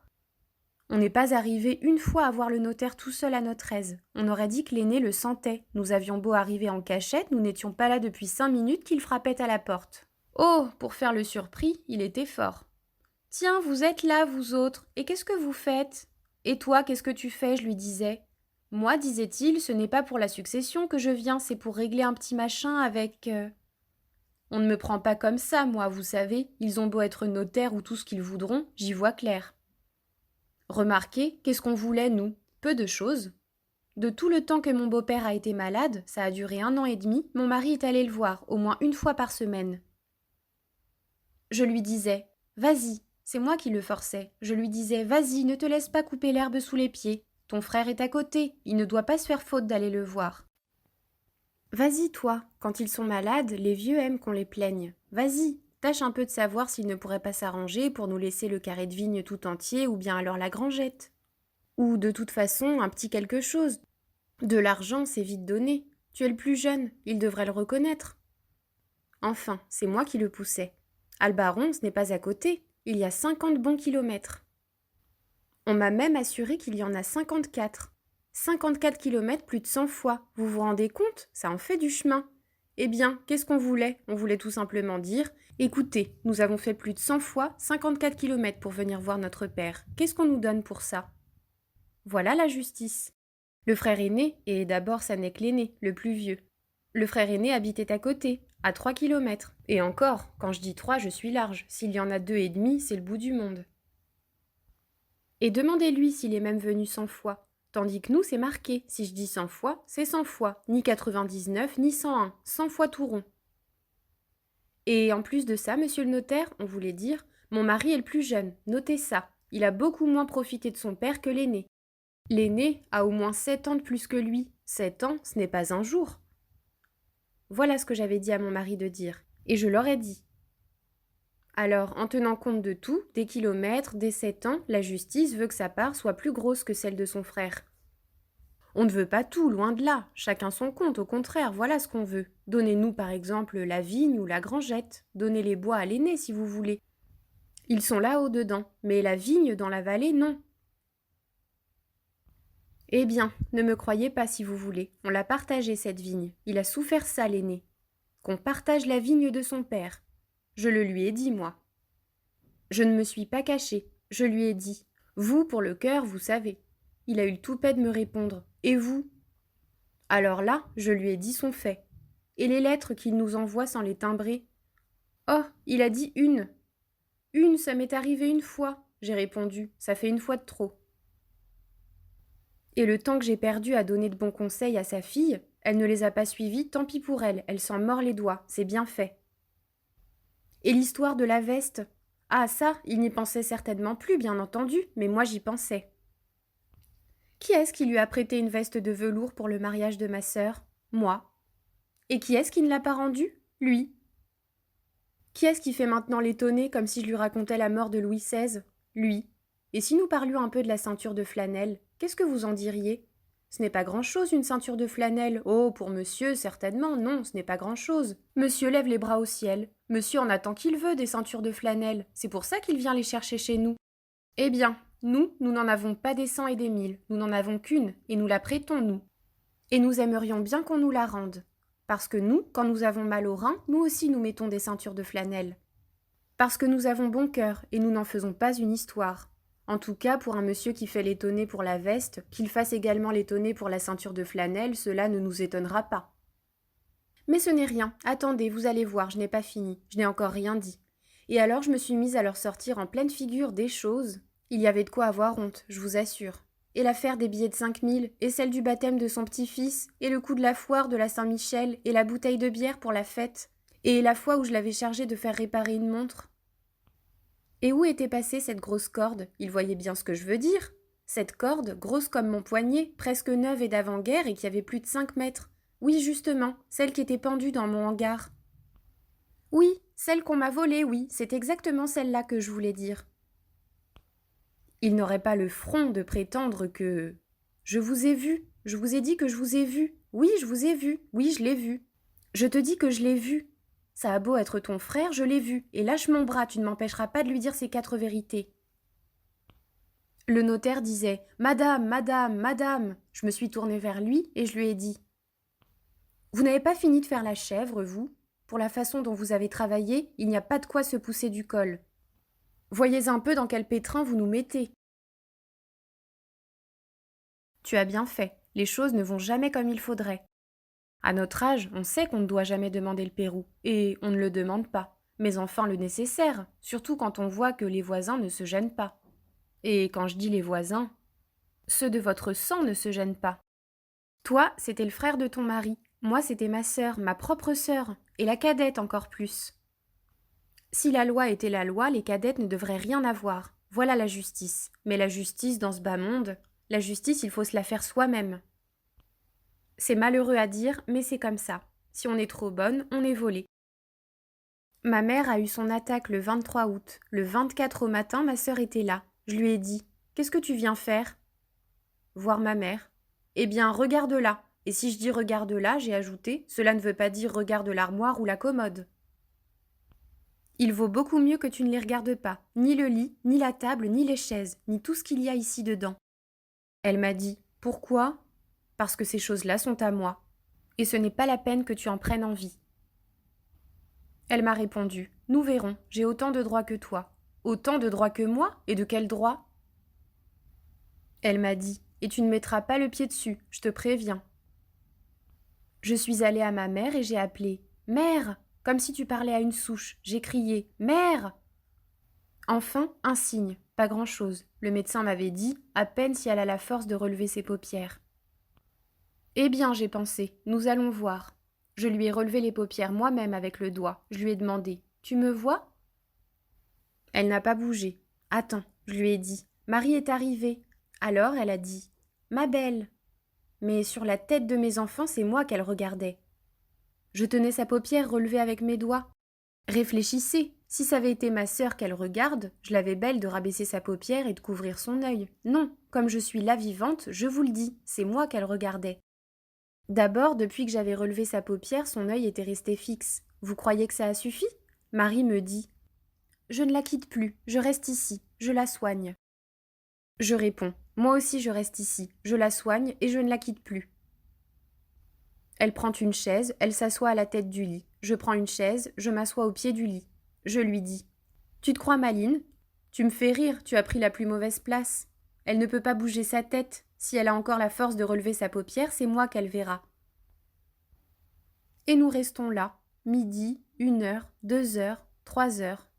On n'est pas arrivé une fois à voir le notaire tout seul à notre aise. On aurait dit que l'aîné le sentait. Nous avions beau arriver en cachette, nous n'étions pas là depuis 5 minutes qu'il frappait à la porte. Oh, pour faire le surpris, il était fort. Tiens, vous êtes là, vous autres, et qu'est-ce que vous faites? Et toi, qu'est-ce que tu fais? Je lui disais. Moi, disait-il, ce n'est pas pour la succession que je viens, c'est pour régler un petit machin avec... On ne me prend pas comme ça, moi, vous savez. Ils ont beau être notaires ou tout ce qu'ils voudront, j'y vois clair. Remarquez, qu'est-ce qu'on voulait, nous? Peu de choses. De tout le temps que mon beau-père a été malade, ça a duré 1 an et demi, mon mari est allé le voir, au moins 1 fois par semaine. Je lui disais, vas-y, c'est moi qui le forçais. Je lui disais, vas-y, ne te laisse pas couper l'herbe sous les pieds. Ton frère est à côté, il ne doit pas se faire faute d'aller le voir. Vas-y, toi, quand ils sont malades, les vieux aiment qu'on les plaigne. Vas-y, tâche un peu de savoir s'ils ne pourraient pas s'arranger pour nous laisser le carré de vigne tout entier ou bien alors la grangette. Ou de toute façon, un petit quelque chose. De l'argent, c'est vite donné. Tu es le plus jeune, il devrait le reconnaître. Enfin, c'est moi qui le poussais. Albaron, ce n'est pas à côté, il y a 50 bons kilomètres. On m'a même assuré qu'il y en a 54. 54 kilomètres plus de 100 fois. Vous vous rendez compte? Ça en fait du chemin. Eh bien, qu'est-ce qu'on voulait? On voulait tout simplement dire « Écoutez, nous avons fait plus de 100 fois 54 kilomètres pour venir voir notre père. Qu'est-ce qu'on nous donne pour ça ?» Voilà la justice. Le frère aîné, et d'abord ça n'est que l'aîné, le plus vieux. Le frère aîné habitait à côté, à 3 kilomètres. Et encore, quand je dis 3, je suis large. S'il y en a 2 et demi, c'est le bout du monde. Et demandez-lui s'il est même venu 100 fois. Tandis que nous, c'est marqué. Si je dis 100 fois, c'est 100 fois. Ni 99, ni 101. 100 fois tout rond. Et en plus de ça, monsieur le notaire, on voulait dire, mon mari est le plus jeune. Notez ça. Il a beaucoup moins profité de son père que l'aîné. L'aîné a au moins 7 ans de plus que lui. 7 ans, ce n'est pas un jour. Voilà ce que j'avais dit à mon mari de dire. Et je leur ai dit. Alors, en tenant compte de tout, des kilomètres, des 7 ans, la justice veut que sa part soit plus grosse que celle de son frère. On ne veut pas tout, loin de là. Chacun son compte, au contraire, voilà ce qu'on veut. Donnez-nous par exemple la vigne ou la grangette. Donnez les bois à l'aîné si vous voulez. Ils sont là-haut dedans, mais la vigne dans la vallée, non. Eh bien, ne me croyez pas si vous voulez. On l'a partagée, cette vigne. Il a souffert ça, l'aîné. Qu'on partage la vigne de son père. Je le lui ai dit, moi. Je ne me suis pas cachée. Je lui ai dit. Vous, pour le cœur, vous savez. Il a eu le toupet de me répondre. Et vous? Alors là, je lui ai dit son fait. Et les lettres qu'il nous envoie sans les timbrer? Oh, il a dit une. Une, ça m'est arrivé 1 fois. J'ai répondu. Ça fait 1 fois de trop. Et le temps que j'ai perdu à donner de bons conseils à sa fille, elle ne les a pas suivis, tant pis pour elle, elle s'en mord les doigts, c'est bien fait. Et l'histoire de la veste? Ah ça, il n'y pensait certainement plus, bien entendu, mais moi j'y pensais. Qui est-ce qui lui a prêté une veste de velours pour le mariage de ma sœur? Moi. Et qui est-ce qui ne l'a pas rendue? Lui. Qui est-ce qui fait maintenant l'étonné comme si je lui racontais la mort de Louis XVI? Lui. Et si nous parlions un peu de la ceinture de flanelle, qu'est-ce que vous en diriez? Ce n'est pas grand-chose, une ceinture de flanelle. Oh, pour monsieur, certainement, non, ce n'est pas grand-chose. Monsieur lève les bras au ciel. Monsieur en a tant qu'il veut des ceintures de flanelle. C'est pour ça qu'il vient les chercher chez nous. Eh bien, nous n'en avons pas des 100 et des 1000. Nous n'en avons qu'une, et nous la prêtons, nous. Et nous aimerions bien qu'on nous la rende. Parce que nous, quand nous avons mal aux reins, nous aussi nous mettons des ceintures de flanelle. Parce que nous avons bon cœur, et nous n'en faisons pas une histoire. En tout cas, pour un monsieur qui fait l'étonné pour la veste, qu'il fasse également l'étonné pour la ceinture de flanelle, cela ne nous étonnera pas. Mais ce n'est rien. Attendez, vous allez voir, je n'ai pas fini. Je n'ai encore rien dit. Et alors je me suis mise à leur sortir en pleine figure des choses. Il y avait de quoi avoir honte, je vous assure. Et l'affaire des billets de 5000, et celle du baptême de son petit-fils, et le coup de la foire de la Saint-Michel, et la bouteille de bière pour la fête, et la fois où je l'avais chargé de faire réparer une montre. Et où était passée cette grosse corde? Il voyait bien ce que je veux dire. Cette corde, grosse comme mon poignet, presque neuve et d'avant-guerre et qui avait plus de 5 mètres. Oui, justement, celle qui était pendue dans mon hangar. Oui, celle qu'on m'a volée, oui, c'est exactement celle-là que je voulais dire. Il n'aurait pas le front de prétendre que... Je vous ai vu, je vous ai dit que je vous ai vu. Oui, je vous ai vu, oui, je l'ai vu. Je te dis que je l'ai vu. Ça a beau être ton frère, je l'ai vu, et lâche mon bras, tu ne m'empêcheras pas de lui dire ces 4 vérités. Le notaire disait « Madame, madame, madame !» Je me suis tournée vers lui et je lui ai dit « Vous n'avez pas fini de faire la chèvre, vous ? Pour la façon dont vous avez travaillé, il n'y a pas de quoi se pousser du col. Voyez un peu dans quel pétrin vous nous mettez. » Tu as bien fait, les choses ne vont jamais comme il faudrait. À notre âge, on sait qu'on ne doit jamais demander le Pérou, et on ne le demande pas, mais enfin le nécessaire, surtout quand on voit que les voisins ne se gênent pas. Et quand je dis les voisins, ceux de votre sang ne se gênent pas. Toi, c'était le frère de ton mari, moi c'était ma sœur, ma propre sœur, et la cadette encore plus. Si la loi était la loi, les cadettes ne devraient rien avoir. Voilà la justice. Mais la justice, dans ce bas monde, la justice, il faut se la faire soi-même. C'est malheureux à dire, mais c'est comme ça. Si on est trop bonne, on est volé. Ma mère a eu son attaque le 23 août. Le 24 au matin, ma sœur était là. Je lui ai dit « Qu'est-ce que tu viens faire ?» Voir ma mère. Eh bien, regarde-la. Et si je dis regarde-la, j'ai ajouté, cela ne veut pas dire regarde l'armoire ou la commode. Il vaut beaucoup mieux que tu ne les regardes pas, ni le lit, ni la table, ni les chaises, ni tout ce qu'il y a ici dedans. Elle m'a dit « Pourquoi ?» Parce que ces choses-là sont à moi. Et ce n'est pas la peine que tu en prennes envie. Elle m'a répondu « Nous verrons, j'ai autant de droits que toi. » Autant de droits que moi? Et de quel droit? Elle m'a dit « Et tu ne mettras pas le pied dessus, je te préviens. » Je suis allée à ma mère et j'ai appelé « Mère !» Comme si tu parlais à une souche. J'ai crié « Mère !» Enfin, un signe, pas grand-chose. Le médecin m'avait dit, à peine si elle a la force de relever ses paupières. Eh bien, j'ai pensé, nous allons voir. Je lui ai relevé les paupières moi-même avec le doigt. Je lui ai demandé « Tu me vois ?» Elle n'a pas bougé. « Attends, je lui ai dit. Marie est arrivée. » Alors elle a dit « Ma belle !» Mais sur la tête de mes enfants, c'est moi qu'elle regardait. Je tenais sa paupière relevée avec mes doigts. Réfléchissez, si ça avait été ma sœur qu'elle regarde, je l'avais belle de rabaisser sa paupière et de couvrir son œil. Non, comme je suis là vivante, je vous le dis, c'est moi qu'elle regardait. D'abord, depuis que j'avais relevé sa paupière, son œil était resté fixe. Vous croyez que ça a suffi? Marie me dit « Je ne la quitte plus, je reste ici, je la soigne. » Je réponds « Moi aussi je reste ici, je la soigne et je ne la quitte plus. » Elle prend une chaise, elle s'assoit à la tête du lit. Je prends une chaise, je m'assois au pied du lit. Je lui dis « Tu te crois maline? Tu me fais rire, tu as pris la plus mauvaise place. Elle ne peut pas bouger sa tête. Si elle a encore la force de relever sa paupière, c'est moi qu'elle verra. » Et nous restons là, midi, 1 heure, 2 heures, 3 heures.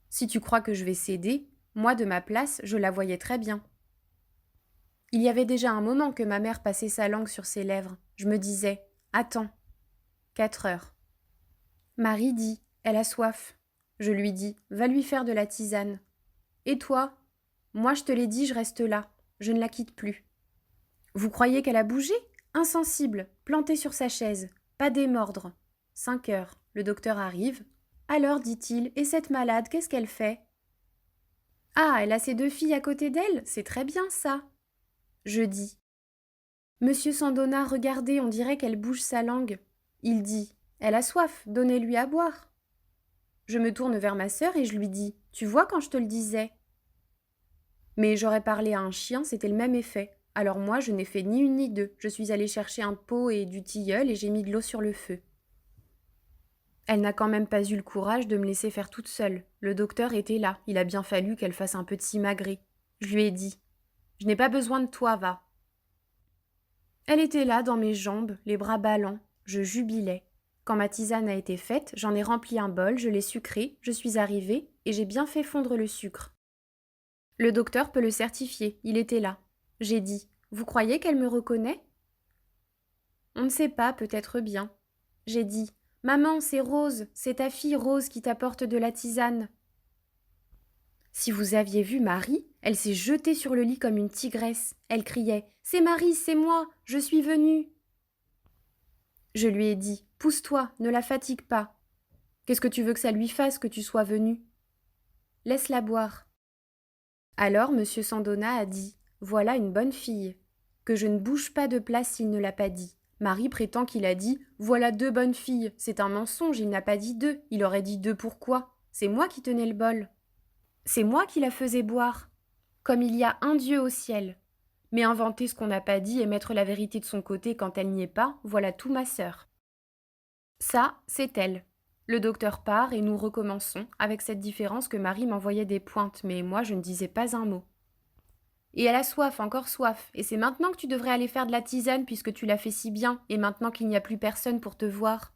Si tu crois que je vais céder, moi de ma place, je la voyais très bien. Il y avait déjà un moment que ma mère passait sa langue sur ses lèvres. Je me disais « Attends. » 4 heures. Marie dit « Elle a soif. » Je lui dis « Va lui faire de la tisane. » Et toi? Moi je te l'ai dit, je reste là. Je ne la quitte plus. Vous croyez qu'elle a bougé? Insensible, plantée sur sa chaise. Pas démordre. 5 heures. Le docteur arrive. Alors, dit-il, et cette malade, qu'est-ce qu'elle fait? Ah, elle a ses 2 filles à côté d'elle? C'est très bien ça. Je dis Monsieur Sandona, regardez, on dirait qu'elle bouge sa langue. Il dit, elle a soif, donnez-lui à boire. Je me tourne vers ma sœur et je lui dis, tu vois quand je te le disais. Mais j'aurais parlé à un chien, c'était le même effet. Alors moi, je n'ai fait ni une ni deux. Je suis allée chercher un pot et du tilleul et j'ai mis de l'eau sur le feu. Elle n'a quand même pas eu le courage de me laisser faire toute seule. Le docteur était là, il a bien fallu qu'elle fasse un petit simagrée. Je lui ai dit, je n'ai pas besoin de toi, va. Elle était là, dans mes jambes, les bras ballants. Je jubilais. Quand ma tisane a été faite, j'en ai rempli un bol, je l'ai sucré, je suis arrivée et j'ai bien fait fondre le sucre. Le docteur peut le certifier, il était là. J'ai dit, vous croyez qu'elle me reconnaît? On ne sait pas, peut-être bien. J'ai dit, maman, c'est Rose, c'est ta fille Rose qui t'apporte de la tisane. Si vous aviez vu Marie, elle s'est jetée sur le lit comme une tigresse. Elle criait, c'est Marie, c'est moi, je suis venue. Je lui ai dit, pousse-toi, ne la fatigue pas. Qu'est-ce que tu veux que ça lui fasse que tu sois venue? Laisse-la boire. Alors M. Sandona a dit, voilà une bonne fille. Que je ne bouge pas de place s'il ne l'a pas dit. Marie prétend qu'il a dit, voilà deux bonnes filles. C'est un mensonge, il n'a pas dit deux. Il aurait dit deux pourquoi? C'est moi qui tenais le bol. C'est moi qui la faisais boire. Comme il y a un Dieu au ciel. Mais inventer ce qu'on n'a pas dit et mettre la vérité de son côté quand elle n'y est pas, voilà tout ma sœur. Ça, c'est elle. Le docteur part et nous recommençons, avec cette différence que Marie m'envoyait des pointes, mais moi je ne disais pas un mot. Et elle a soif, encore soif, et c'est maintenant que tu devrais aller faire de la tisane puisque tu l'as fait si bien, et maintenant qu'il n'y a plus personne pour te voir.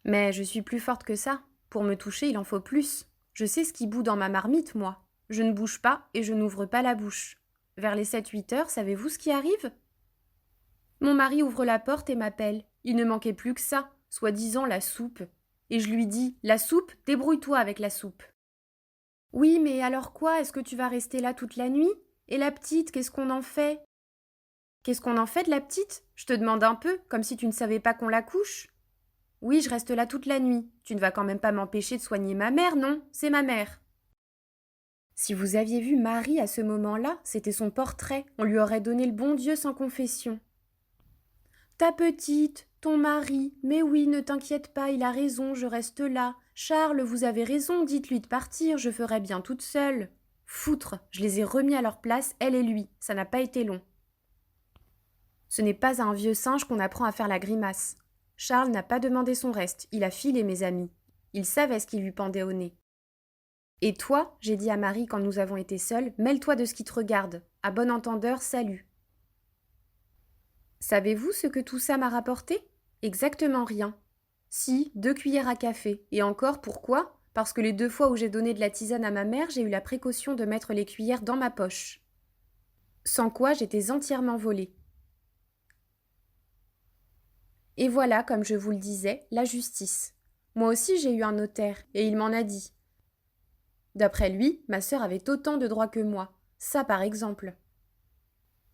Mais je suis plus forte que ça. Pour me toucher, il en faut plus. Je sais ce qui bout dans ma marmite, moi. Je ne bouge pas et je n'ouvre pas la bouche. Vers les 7-8 heures, savez-vous ce qui arrive? Mon mari ouvre la porte et m'appelle. Il ne manquait plus que ça, soi-disant la soupe. Et je lui dis, la soupe, débrouille-toi avec la soupe. Oui, mais alors quoi? Est-ce que tu vas rester là toute la nuit? Et la petite, qu'est-ce qu'on en fait? Qu'est-ce qu'on en fait de la petite? Je te demande un peu, comme si tu ne savais pas qu'on la couche. Oui, je reste là toute la nuit. Tu ne vas quand même pas m'empêcher de soigner ma mère, non? C'est ma mère. Si vous aviez vu Marie à ce moment-là, c'était son portrait. On lui aurait donné le bon Dieu sans confession. Ta petite, ton mari, mais oui, ne t'inquiète pas, il a raison, je reste là. Charles, vous avez raison, dites-lui de partir, je ferai bien toute seule. Foutre, je les ai remis à leur place, elle et lui, ça n'a pas été long. Ce n'est pas à un vieux singe qu'on apprend à faire la grimace. Charles n'a pas demandé son reste, il a filé, mes amis. Il savait ce qui lui pendait au nez. Et toi, j'ai dit à Marie quand nous avons été seuls, mêle-toi de ce qui te regarde. À bon entendeur, salut. Savez-vous ce que tout ça m'a rapporté? Exactement rien. Si, 2 cuillères à café. Et encore, pourquoi? Parce que les 2 fois où j'ai donné de la tisane à ma mère, j'ai eu la précaution de mettre les cuillères dans ma poche. Sans quoi j'étais entièrement volée. Et voilà, comme je vous le disais, la justice. Moi aussi j'ai eu un notaire, et il m'en a dit. D'après lui, ma sœur avait autant de droits que moi. Ça, par exemple.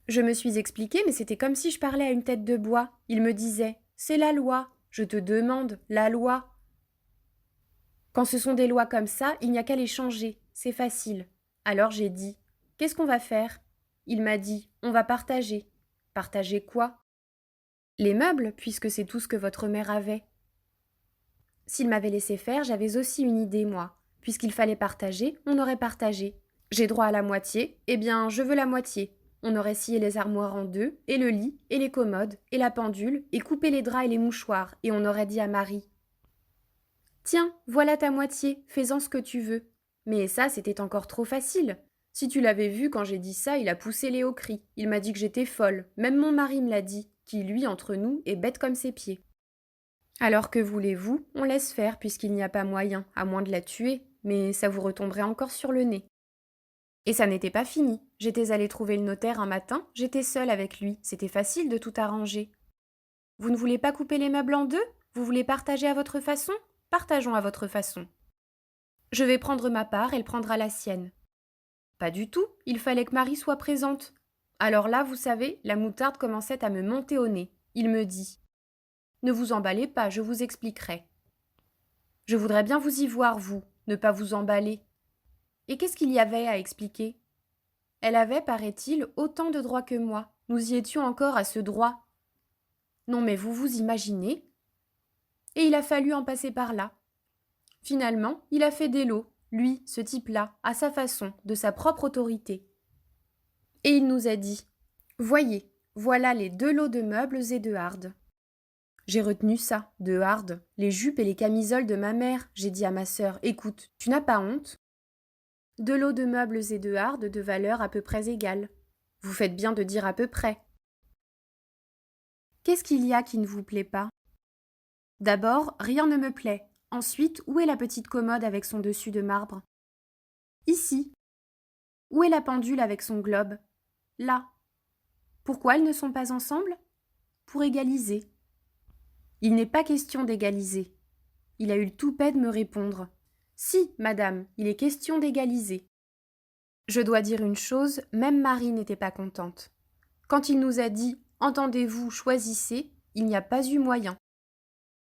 Je me suis expliquée, mais c'était comme si je parlais à une tête de bois. Il me disait « C'est la loi. Je te demande, la loi. » Quand ce sont des lois comme ça, il n'y a qu'à les changer. C'est facile. Alors j'ai dit « Qu'est-ce qu'on va faire ?» Il m'a dit « On va partager. » Partager quoi? Les meubles, puisque c'est tout ce que votre mère avait. S'il m'avait laissé faire, j'avais aussi une idée, moi. Puisqu'il fallait partager, on aurait partagé. J'ai droit à la moitié, eh bien, je veux la moitié. On aurait scié les armoires en deux, et le lit, et les commodes, et la pendule, et coupé les draps et les mouchoirs, et on aurait dit à Marie « Tiens, voilà ta moitié, fais-en ce que tu veux. » Mais ça, c'était encore trop facile. Si tu l'avais vu quand j'ai dit ça, il a poussé les hauts cris. Il m'a dit que j'étais folle. Même mon mari me l'a dit, qui, lui, entre nous, est bête comme ses pieds. Alors que voulez-vous, on laisse faire puisqu'il n'y a pas moyen, à moins de la tuer, mais ça vous retomberait encore sur le nez. Et ça n'était pas fini. J'étais allée trouver le notaire un matin, j'étais seule avec lui, c'était facile de tout arranger. Vous ne voulez pas couper les meubles en deux? Vous voulez partager à votre façon? Partageons à votre façon. Je vais prendre ma part, elle prendra la sienne. Pas du tout, il fallait que Marie soit présente. Alors là, vous savez, la moutarde commençait à me monter au nez. Il me dit « Ne vous emballez pas, je vous expliquerai. » Je voudrais bien vous y voir, vous, ne pas vous emballer. Et qu'est-ce qu'il y avait à expliquer? Elle avait, paraît-il, autant de droits que moi. Nous y étions encore à ce droit. Non mais vous vous imaginez? Et il a fallu en passer par là. Finalement, il a fait des lots, lui, ce type-là, à sa façon, de sa propre autorité. Et il nous a dit: Voyez, voilà les 2 lots de meubles et de hardes. J'ai retenu ça, de hardes, les jupes et les camisoles de ma mère. J'ai dit à ma sœur: Écoute, tu n'as pas honte? 2 lots de meubles et de hardes de valeur à peu près égale. Vous faites bien de dire à peu près. Qu'est-ce qu'il y a qui ne vous plaît pas? D'abord, rien ne me plaît. Ensuite, où est la petite commode avec son dessus de marbre? Ici. Où est la pendule avec son globe? Là. Pourquoi elles ne sont pas ensemble? Pour égaliser. Il n'est pas question d'égaliser. Il a eu le toupet de me répondre. Si, madame, il est question d'égaliser. Je dois dire une chose, même Marie n'était pas contente. Quand il nous a dit « Entendez-vous, choisissez », il n'y a pas eu moyen.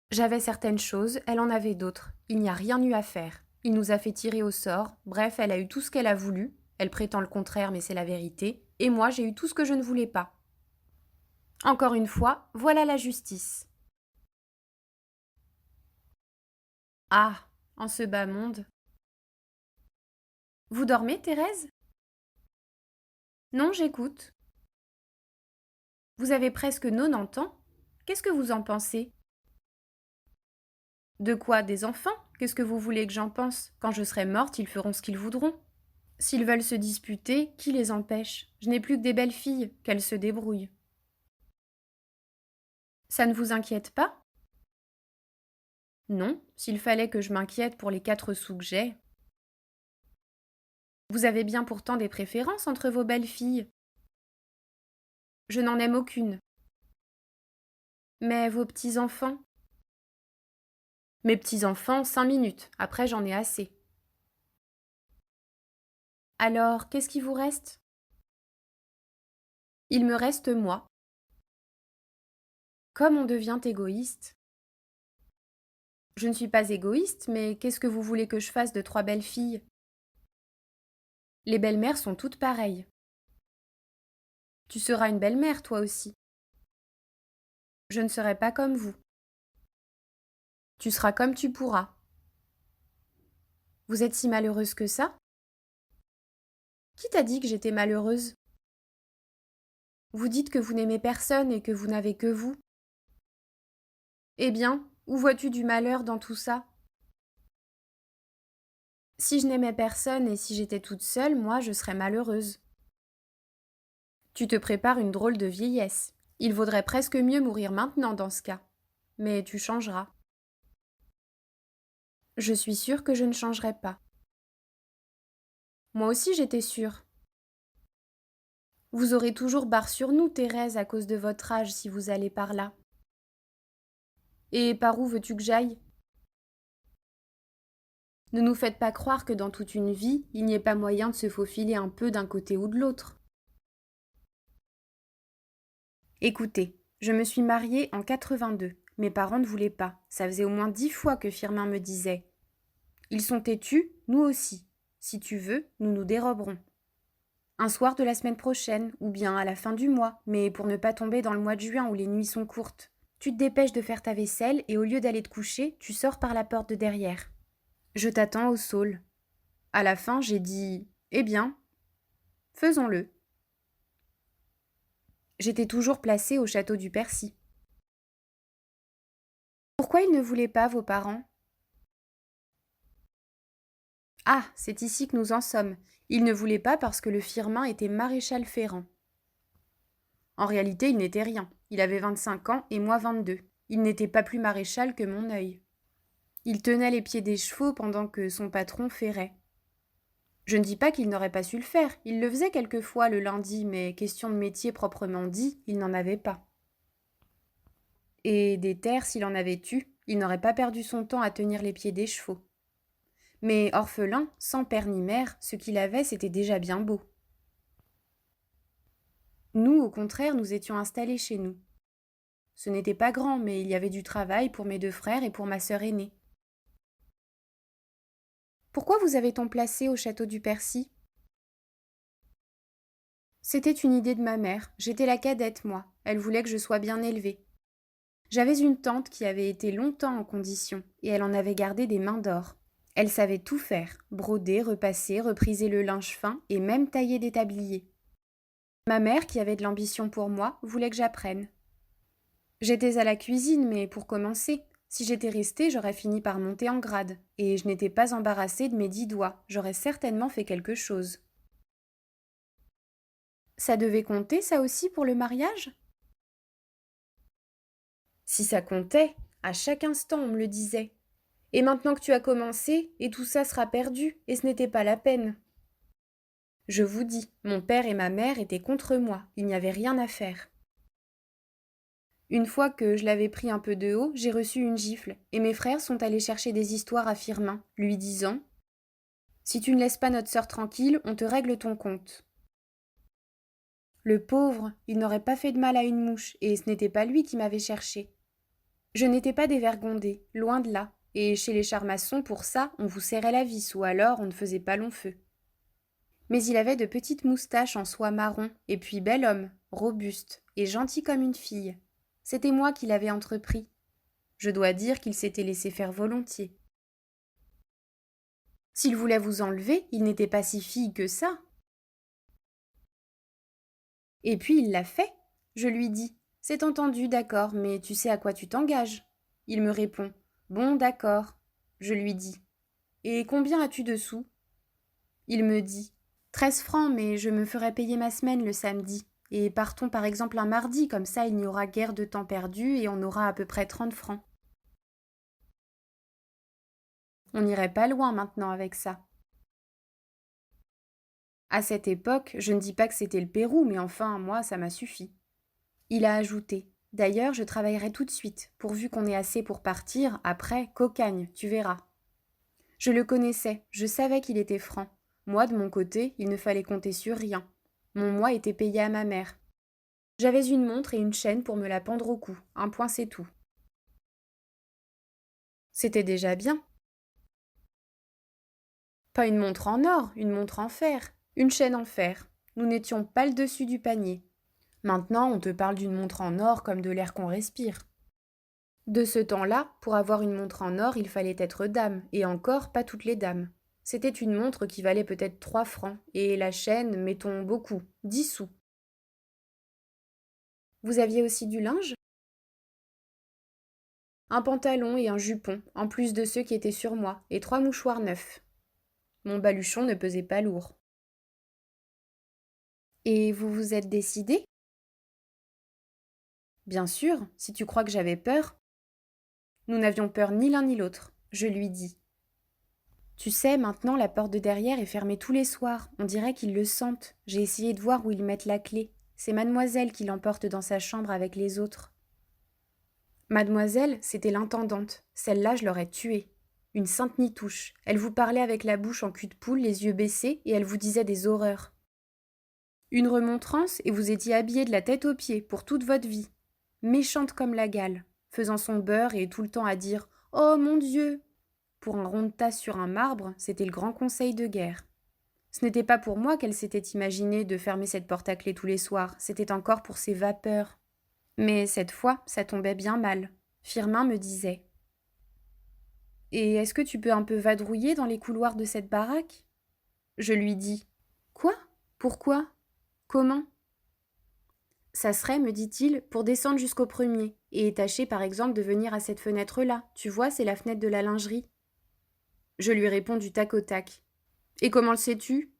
J'avais certaines choses, elle en avait d'autres. Il n'y a rien eu à faire. Il nous a fait tirer au sort. Bref, elle a eu tout ce qu'elle a voulu. Elle prétend le contraire, mais c'est la vérité. Et moi, j'ai eu tout ce que je ne voulais pas. Encore une fois, voilà la justice. Ah, en ce bas monde. Vous dormez, Thérèse? Non, j'écoute. Vous avez presque 90 ans. Qu'est-ce que vous en pensez? De quoi, des enfants? Qu'est-ce que vous voulez que j'en pense? Quand je serai morte, ils feront ce qu'ils voudront. S'ils veulent se disputer, qui les empêche? Je n'ai plus que des belles filles, qu'elles se débrouillent. Ça ne vous inquiète pas? Non, s'il fallait que je m'inquiète pour les 4 sous que j'ai. Vous avez bien pourtant des préférences entre vos belles filles. Je n'en aime aucune. Mais vos petits-enfants? Mes petits-enfants, 5 minutes, après j'en ai assez. Alors, qu'est-ce qui vous reste? Il me reste moi. Comme on devient égoïste. Je ne suis pas égoïste, mais qu'est-ce que vous voulez que je fasse de 3 belles filles? Les belles-mères sont toutes pareilles. Tu seras une belle-mère, toi aussi. Je ne serai pas comme vous. Tu seras comme tu pourras. Vous êtes si malheureuse que ça? Qui t'a dit que j'étais malheureuse? Vous dites que vous n'aimez personne et que vous n'avez que vous. Eh bien, où vois-tu du malheur dans tout ça? Si je n'aimais personne et si j'étais toute seule, moi, je serais malheureuse. Tu te prépares une drôle de vieillesse. Il vaudrait presque mieux mourir maintenant dans ce cas. Mais tu changeras. Je suis sûre que je ne changerai pas. Moi aussi j'étais sûre. Vous aurez toujours barre sur nous, Thérèse, à cause de votre âge, si vous allez par là. Et par où veux-tu que j'aille? Ne nous faites pas croire que dans toute une vie, il n'y ait pas moyen de se faufiler un peu d'un côté ou de l'autre. Écoutez, je me suis mariée en 82. Mes parents ne voulaient pas. Ça faisait au moins 10 fois que Firmin me disait: Ils sont têtus, nous aussi. Si tu veux, nous nous déroberons. Un soir de la semaine prochaine, ou bien à la fin du mois, mais pour ne pas tomber dans le mois de juin où les nuits sont courtes. Tu te dépêches de faire ta vaisselle et au lieu d'aller te coucher, tu sors par la porte de derrière. Je t'attends au saule. À la fin, j'ai dit: Eh bien, faisons-le. J'étais toujours placée au château du Percy. Pourquoi ils ne voulaient pas, vos parents? Ah, c'est ici que nous en sommes. Ils ne voulaient pas parce que le Firmin était maréchal Ferrand. En réalité, il n'était rien. Il avait 25 ans et moi 22. Il n'était pas plus maréchal que mon œil. Il tenait les pieds des chevaux pendant que son patron ferrait. Je ne dis pas qu'il n'aurait pas su le faire. Il le faisait quelquefois le lundi, mais question de métier proprement dit, il n'en avait pas. Et des terres, s'il en avait eu, il n'aurait pas perdu son temps à tenir les pieds des chevaux. Mais orphelin, sans père ni mère, ce qu'il avait, c'était déjà bien beau. Nous, au contraire, nous étions installés chez nous. Ce n'était pas grand, mais il y avait du travail pour mes 2 frères et pour ma sœur aînée. Pourquoi vous avez-on placé au château du Percy? C'était une idée de ma mère. J'étais la cadette, moi. Elle voulait que je sois bien élevée. J'avais une tante qui avait été longtemps en condition, et elle en avait gardé des mains d'or. Elle savait tout faire, broder, repasser, repriser le linge fin et même tailler des tabliers. Ma mère, qui avait de l'ambition pour moi, voulait que j'apprenne. J'étais à la cuisine, mais pour commencer, si j'étais restée, j'aurais fini par monter en grade, et je n'étais pas embarrassée de mes 10 doigts, j'aurais certainement fait quelque chose. Ça devait compter, ça aussi, pour le mariage? Si ça comptait, à chaque instant on me le disait. Et maintenant que tu as commencé, et tout ça sera perdu, et ce n'était pas la peine. Je vous dis, mon père et ma mère étaient contre moi, il n'y avait rien à faire. Une fois que je l'avais pris un peu de haut, j'ai reçu une gifle, et mes frères sont allés chercher des histoires à Firmin, lui disant « Si tu ne laisses pas notre sœur tranquille, on te règle ton compte. » Le pauvre, il n'aurait pas fait de mal à une mouche, et ce n'était pas lui qui m'avait cherché. Je n'étais pas dévergondée, loin de là, et chez les charmaçons, pour ça, on vous serrait la vis, ou alors on ne faisait pas long feu. Mais il avait de petites moustaches en soie marron, et puis bel homme, robuste, et gentil comme une fille. C'était moi qui l'avais entrepris. Je dois dire qu'il s'était laissé faire volontiers. S'il voulait vous enlever, il n'était pas si fille que ça. Et puis il l'a fait. Je lui dis « C'est entendu, d'accord, mais tu sais à quoi tu t'engages ?» Il me répond « Bon, d'accord. » Je lui dis « Et combien as-tu de sous ?» Il me dit « 13 francs, mais je me ferai payer ma semaine le samedi. Et partons par exemple un mardi, comme ça il n'y aura guère de temps perdu et on aura à peu près 30 francs. » On n'irait pas loin maintenant avec ça. À cette époque, je ne dis pas que c'était le Pérou, mais enfin, moi, ça m'a suffi. Il a ajouté « D'ailleurs, je travaillerai tout de suite, pourvu qu'on ait assez pour partir, après, cocagne, tu verras. » Je le connaissais, je savais qu'il était franc. Moi, de mon côté, il ne fallait compter sur rien. Mon mois était payé à ma mère. J'avais une montre et une chaîne pour me la pendre au cou, un point c'est tout. C'était déjà bien. Pas une montre en or, une montre en fer, une chaîne en fer. Nous n'étions pas le dessus du panier. Maintenant, on te parle d'une montre en or comme de l'air qu'on respire. De ce temps-là, pour avoir une montre en or, il fallait être dame, et encore pas toutes les dames. C'était une montre qui valait peut-être 3 francs, et la chaîne, mettons beaucoup, 10 sous. Vous aviez aussi du linge? Un pantalon et un jupon, en plus de ceux qui étaient sur moi, et 3 mouchoirs neufs. Mon baluchon ne pesait pas lourd. Et vous vous êtes décidé? Bien sûr, si tu crois que j'avais peur. Nous n'avions peur ni l'un ni l'autre, je lui dis. Tu sais, maintenant la porte de derrière est fermée tous les soirs, on dirait qu'ils le sentent. J'ai essayé de voir où ils mettent la clé. C'est mademoiselle qui l'emporte dans sa chambre avec les autres. Mademoiselle, c'était l'intendante. Celle-là, je l'aurais tuée. Une sainte nitouche. Elle vous parlait avec la bouche en cul de poule, les yeux baissés, et elle vous disait des horreurs. Une remontrance, et vous étiez habillée de la tête aux pieds, pour toute votre vie. Méchante comme la gale, faisant son beurre et tout le temps à dire « Oh mon Dieu !» Pour un rond de tasse sur un marbre, c'était le grand conseil de guerre. Ce n'était pas pour moi qu'elle s'était imaginé de fermer cette porte à clé tous les soirs, c'était encore pour ses vapeurs. Mais cette fois, ça tombait bien mal. Firmin me disait « Et est-ce que tu peux un peu vadrouiller dans les couloirs de cette baraque ?» Je lui dis « Quoi ? Pourquoi ? Comment ?» Ça serait, me dit-il, pour descendre jusqu'au premier, et tâcher par exemple de venir à cette fenêtre-là. Tu vois, c'est la fenêtre de la lingerie. Je lui réponds du tac au tac. Et comment le sais-tu ?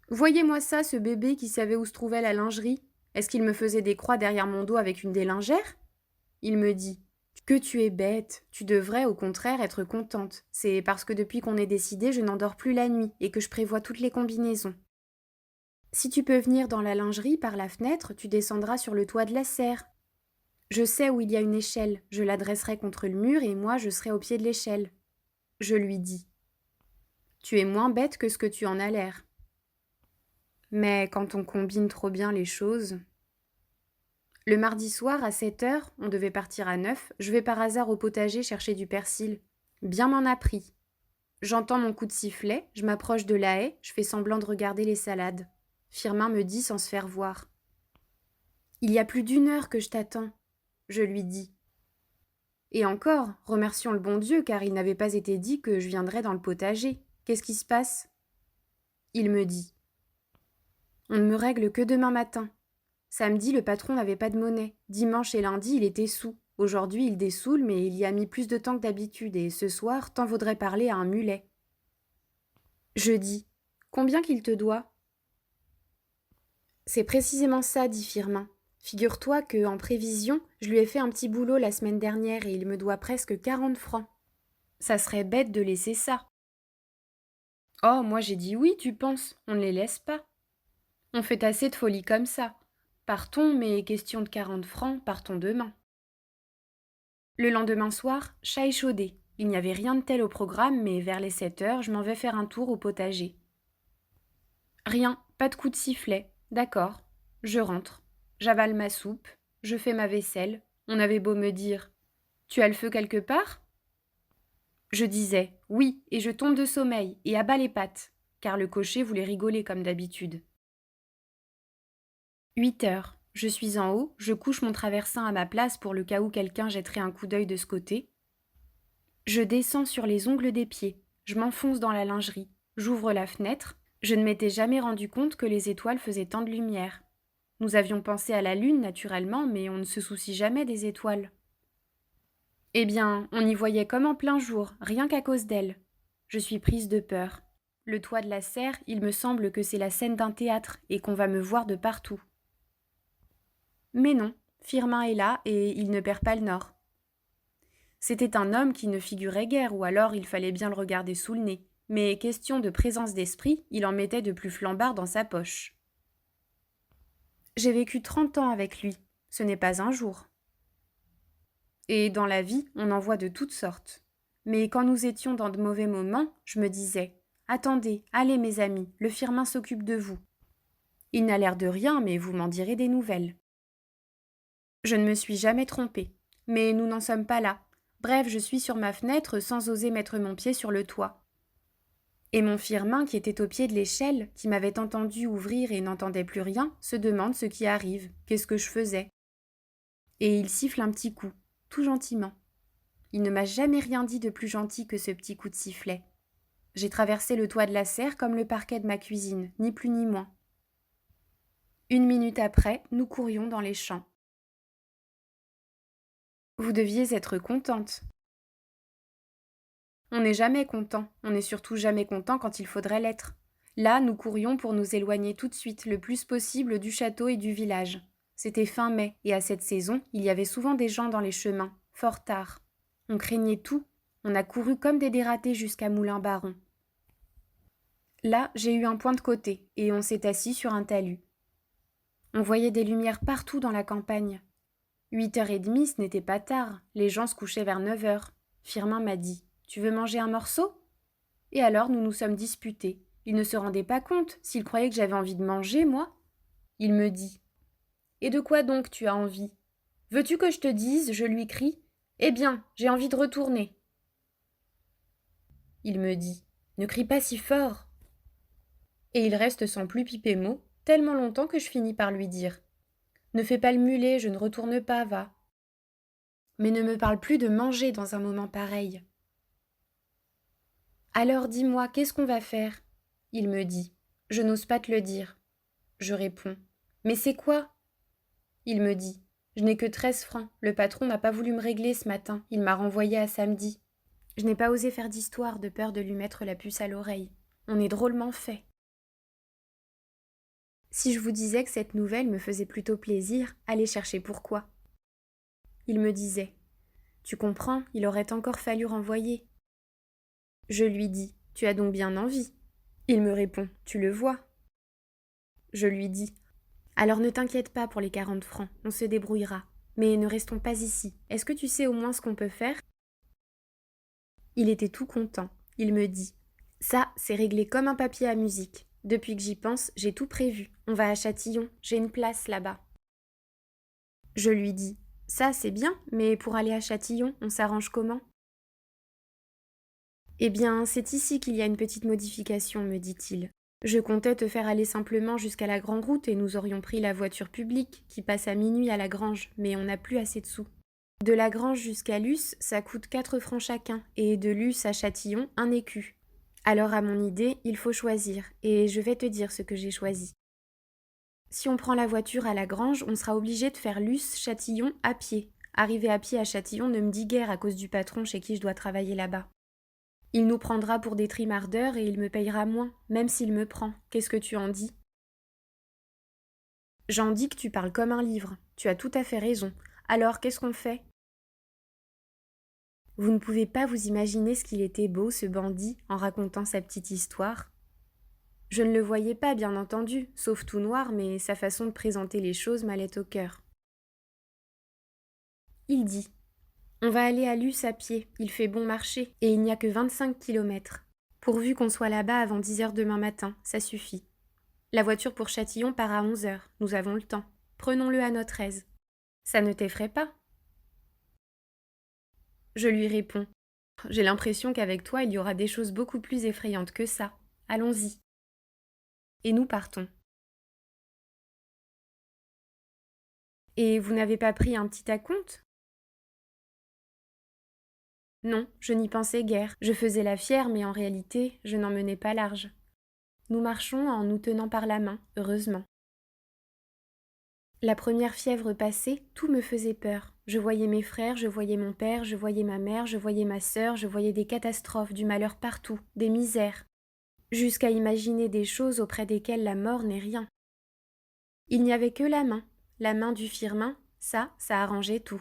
Voyez-moi ça, ce bébé qui savait où se trouvait la lingerie. Est-ce qu'il me faisait des croix derrière mon dos avec une des lingères ? Il me dit que tu es bête, tu devrais au contraire être contente. C'est parce que depuis qu'on est décidé, je n'endors plus la nuit et que je prévois toutes les combinaisons. Si tu peux venir dans la lingerie par la fenêtre, tu descendras sur le toit de la serre. Je sais où il y a une échelle, je l'adresserai contre le mur et moi je serai au pied de l'échelle. Je lui dis « Tu es moins bête que ce que tu en as l'air. » Mais quand on combine trop bien les choses... Le mardi soir, à 7h, on devait partir à 9, je vais par hasard au potager chercher du persil. Bien m'en a pris. J'entends mon coup de sifflet, je m'approche de la haie, je fais semblant de regarder les salades. Firmin me dit sans se faire voir. Il y a plus d'1 heure que je t'attends, je lui dis. Et encore, remercions le bon Dieu, car il n'avait pas été dit que je viendrais dans le potager. Qu'est-ce qui se passe? Il me dit. On ne me règle que demain matin. Samedi, le patron n'avait pas de monnaie. Dimanche et lundi, il était saoul. Aujourd'hui, il dessoule, mais il y a mis plus de temps que d'habitude, et ce soir, t'en vaudrait parler à un mulet. Je dis. Combien qu'il te doit? C'est précisément ça, dit Firmin. Figure-toi que, en prévision, je lui ai fait un petit boulot la semaine dernière et il me doit presque 40 francs. Ça serait bête de laisser ça. Oh, moi j'ai dit oui, tu penses, on ne les laisse pas. On fait assez de folie comme ça. Partons, mais question de 40 francs, partons demain. Le lendemain soir, chat échaudé. Il n'y avait rien de tel au programme, mais vers les 7 heures, je m'en vais faire un tour au potager. Rien, pas de coup de sifflet. D'accord, je rentre. J'avale ma soupe, je fais ma vaisselle. On avait beau me dire « Tu as le feu quelque part ?» Je disais « Oui, et je tombe de sommeil, et à bas les pattes », car le cocher voulait rigoler comme d'habitude. 8 heures. Je suis en haut, je couche mon traversin à ma place pour le cas où quelqu'un jetterait un coup d'œil de ce côté. Je descends sur les ongles des pieds, je m'enfonce dans la lingerie, j'ouvre la fenêtre. Je ne m'étais jamais rendu compte que les étoiles faisaient tant de lumière. Nous avions pensé à la lune, naturellement, mais on ne se soucie jamais des étoiles. Eh bien, on y voyait comme en plein jour, rien qu'à cause d'elle. Je suis prise de peur. Le toit de la serre, il me semble que c'est la scène d'un théâtre et qu'on va me voir de partout. Mais non, Firmin est là et il ne perd pas le nord. C'était un homme qui ne figurait guère, ou alors il fallait bien le regarder sous le nez. Mais question de présence d'esprit, il en mettait de plus flambard dans sa poche. J'ai vécu 30 ans avec lui, ce n'est pas un jour. Et dans la vie, on en voit de toutes sortes. Mais quand nous étions dans de mauvais moments, je me disais « Attendez, allez mes amis, le Firmin s'occupe de vous. Il n'a l'air de rien, mais vous m'en direz des nouvelles. » Je ne me suis jamais trompée, mais nous n'en sommes pas là. Bref, je suis sur ma fenêtre sans oser mettre mon pied sur le toit. Et mon Firmin, qui était au pied de l'échelle, qui m'avait entendu ouvrir et n'entendait plus rien, se demande ce qui arrive, qu'est-ce que je faisais. Et il siffle un petit coup, tout gentiment. Il ne m'a jamais rien dit de plus gentil que ce petit coup de sifflet. J'ai traversé le toit de la serre comme le parquet de ma cuisine, ni plus ni moins. 1 minute après, nous courions dans les champs. Vous deviez être contente. On n'est jamais content, on n'est surtout jamais content quand il faudrait l'être. Là, nous courions pour nous éloigner tout de suite, le plus possible du château et du village. C'était fin mai, et à cette saison, il y avait souvent des gens dans les chemins, fort tard. On craignait tout, on a couru comme des dératés jusqu'à Moulin-Baron. Là, j'ai eu un point de côté, et on s'est assis sur un talus. On voyait des lumières partout dans la campagne. 8h30, ce n'était pas tard, les gens se couchaient vers 9h. Firmin m'a dit « Tu veux manger un morceau ?» Et alors nous nous sommes disputés. Il ne se rendait pas compte, s'il croyait que j'avais envie de manger, moi. Il me dit « Et de quoi donc tu as envie ? Veux-tu que je te dise ?» Je lui crie « Eh bien, j'ai envie de retourner. » Il me dit « Ne crie pas si fort. » Et il reste sans plus piper mot, tellement longtemps que je finis par lui dire « Ne fais pas le mulet, je ne retourne pas, va. » Mais ne me parle plus de manger dans un moment pareil. Alors dis-moi, qu'est-ce qu'on va faire ? Il me dit. Je n'ose pas te le dire. Je réponds. Mais c'est quoi ? Il me dit. Je n'ai que 13 francs. Le patron n'a pas voulu me régler ce matin. Il m'a renvoyé à samedi. Je n'ai pas osé faire d'histoire de peur de lui mettre la puce à l'oreille. On est drôlement fait. Si je vous disais que cette nouvelle me faisait plutôt plaisir, allez chercher pourquoi. Il me disait. Tu comprends, il aurait encore fallu renvoyer. Je lui dis, tu as donc bien envie. Il me répond, tu le vois. Je lui dis, alors ne t'inquiète pas pour les 40 francs, on se débrouillera. Mais ne restons pas ici. Est-ce que tu sais au moins ce qu'on peut faire ? Il était tout content. Il me dit, ça, c'est réglé comme un papier à musique. Depuis que j'y pense, j'ai tout prévu. On va à Châtillon, j'ai une place là-bas. Je lui dis, ça, c'est bien, mais pour aller à Châtillon, on s'arrange comment ? Eh bien, c'est ici qu'il y a une petite modification, me dit-il. Je comptais te faire aller simplement jusqu'à la grande route et nous aurions pris la voiture publique qui passe à minuit à la grange, mais on n'a plus assez de sous. De la grange jusqu'à Luce, ça coûte 4 francs chacun, et de Luce à Châtillon, 1 écu. Alors à mon idée, il faut choisir, et je vais te dire ce que j'ai choisi. Si on prend la voiture à la grange, on sera obligé de faire Luce-Châtillon à pied. Arriver à pied à Châtillon ne me dit guère à cause du patron chez qui je dois travailler là-bas. Il nous prendra pour des trimardeurs et il me payera moins, même s'il me prend. Qu'est-ce que tu en dis ? J'en dis que tu parles comme un livre. Tu as tout à fait raison. Alors, qu'est-ce qu'on fait ? Vous ne pouvez pas vous imaginer ce qu'il était beau, ce bandit, en racontant sa petite histoire. Je ne le voyais pas, bien entendu, sauf tout noir, mais sa façon de présenter les choses m'allait au cœur. Il dit « On va aller à Luce à pied, il fait bon marché, et il n'y a que 25 kilomètres. Pourvu qu'on soit là-bas avant 10 heures demain matin, ça suffit. La voiture pour Châtillon part à 11 heures, nous avons le temps. Prenons-le à notre aise. Ça ne t'effraie pas ?» Je lui réponds « J'ai l'impression qu'avec toi, il y aura des choses beaucoup plus effrayantes que ça. Allons-y. » Et nous partons. « Et vous n'avez pas pris un petit acompte ? » Non, je n'y pensais guère. Je faisais la fière, mais en réalité, je n'en menais pas large. Nous marchons en nous tenant par la main, heureusement. La première fièvre passée, tout me faisait peur. Je voyais mes frères, je voyais mon père, je voyais ma mère, je voyais ma sœur, je voyais des catastrophes, du malheur partout, des misères, jusqu'à imaginer des choses auprès desquelles la mort n'est rien. Il n'y avait que la main du Firmin, ça arrangeait tout.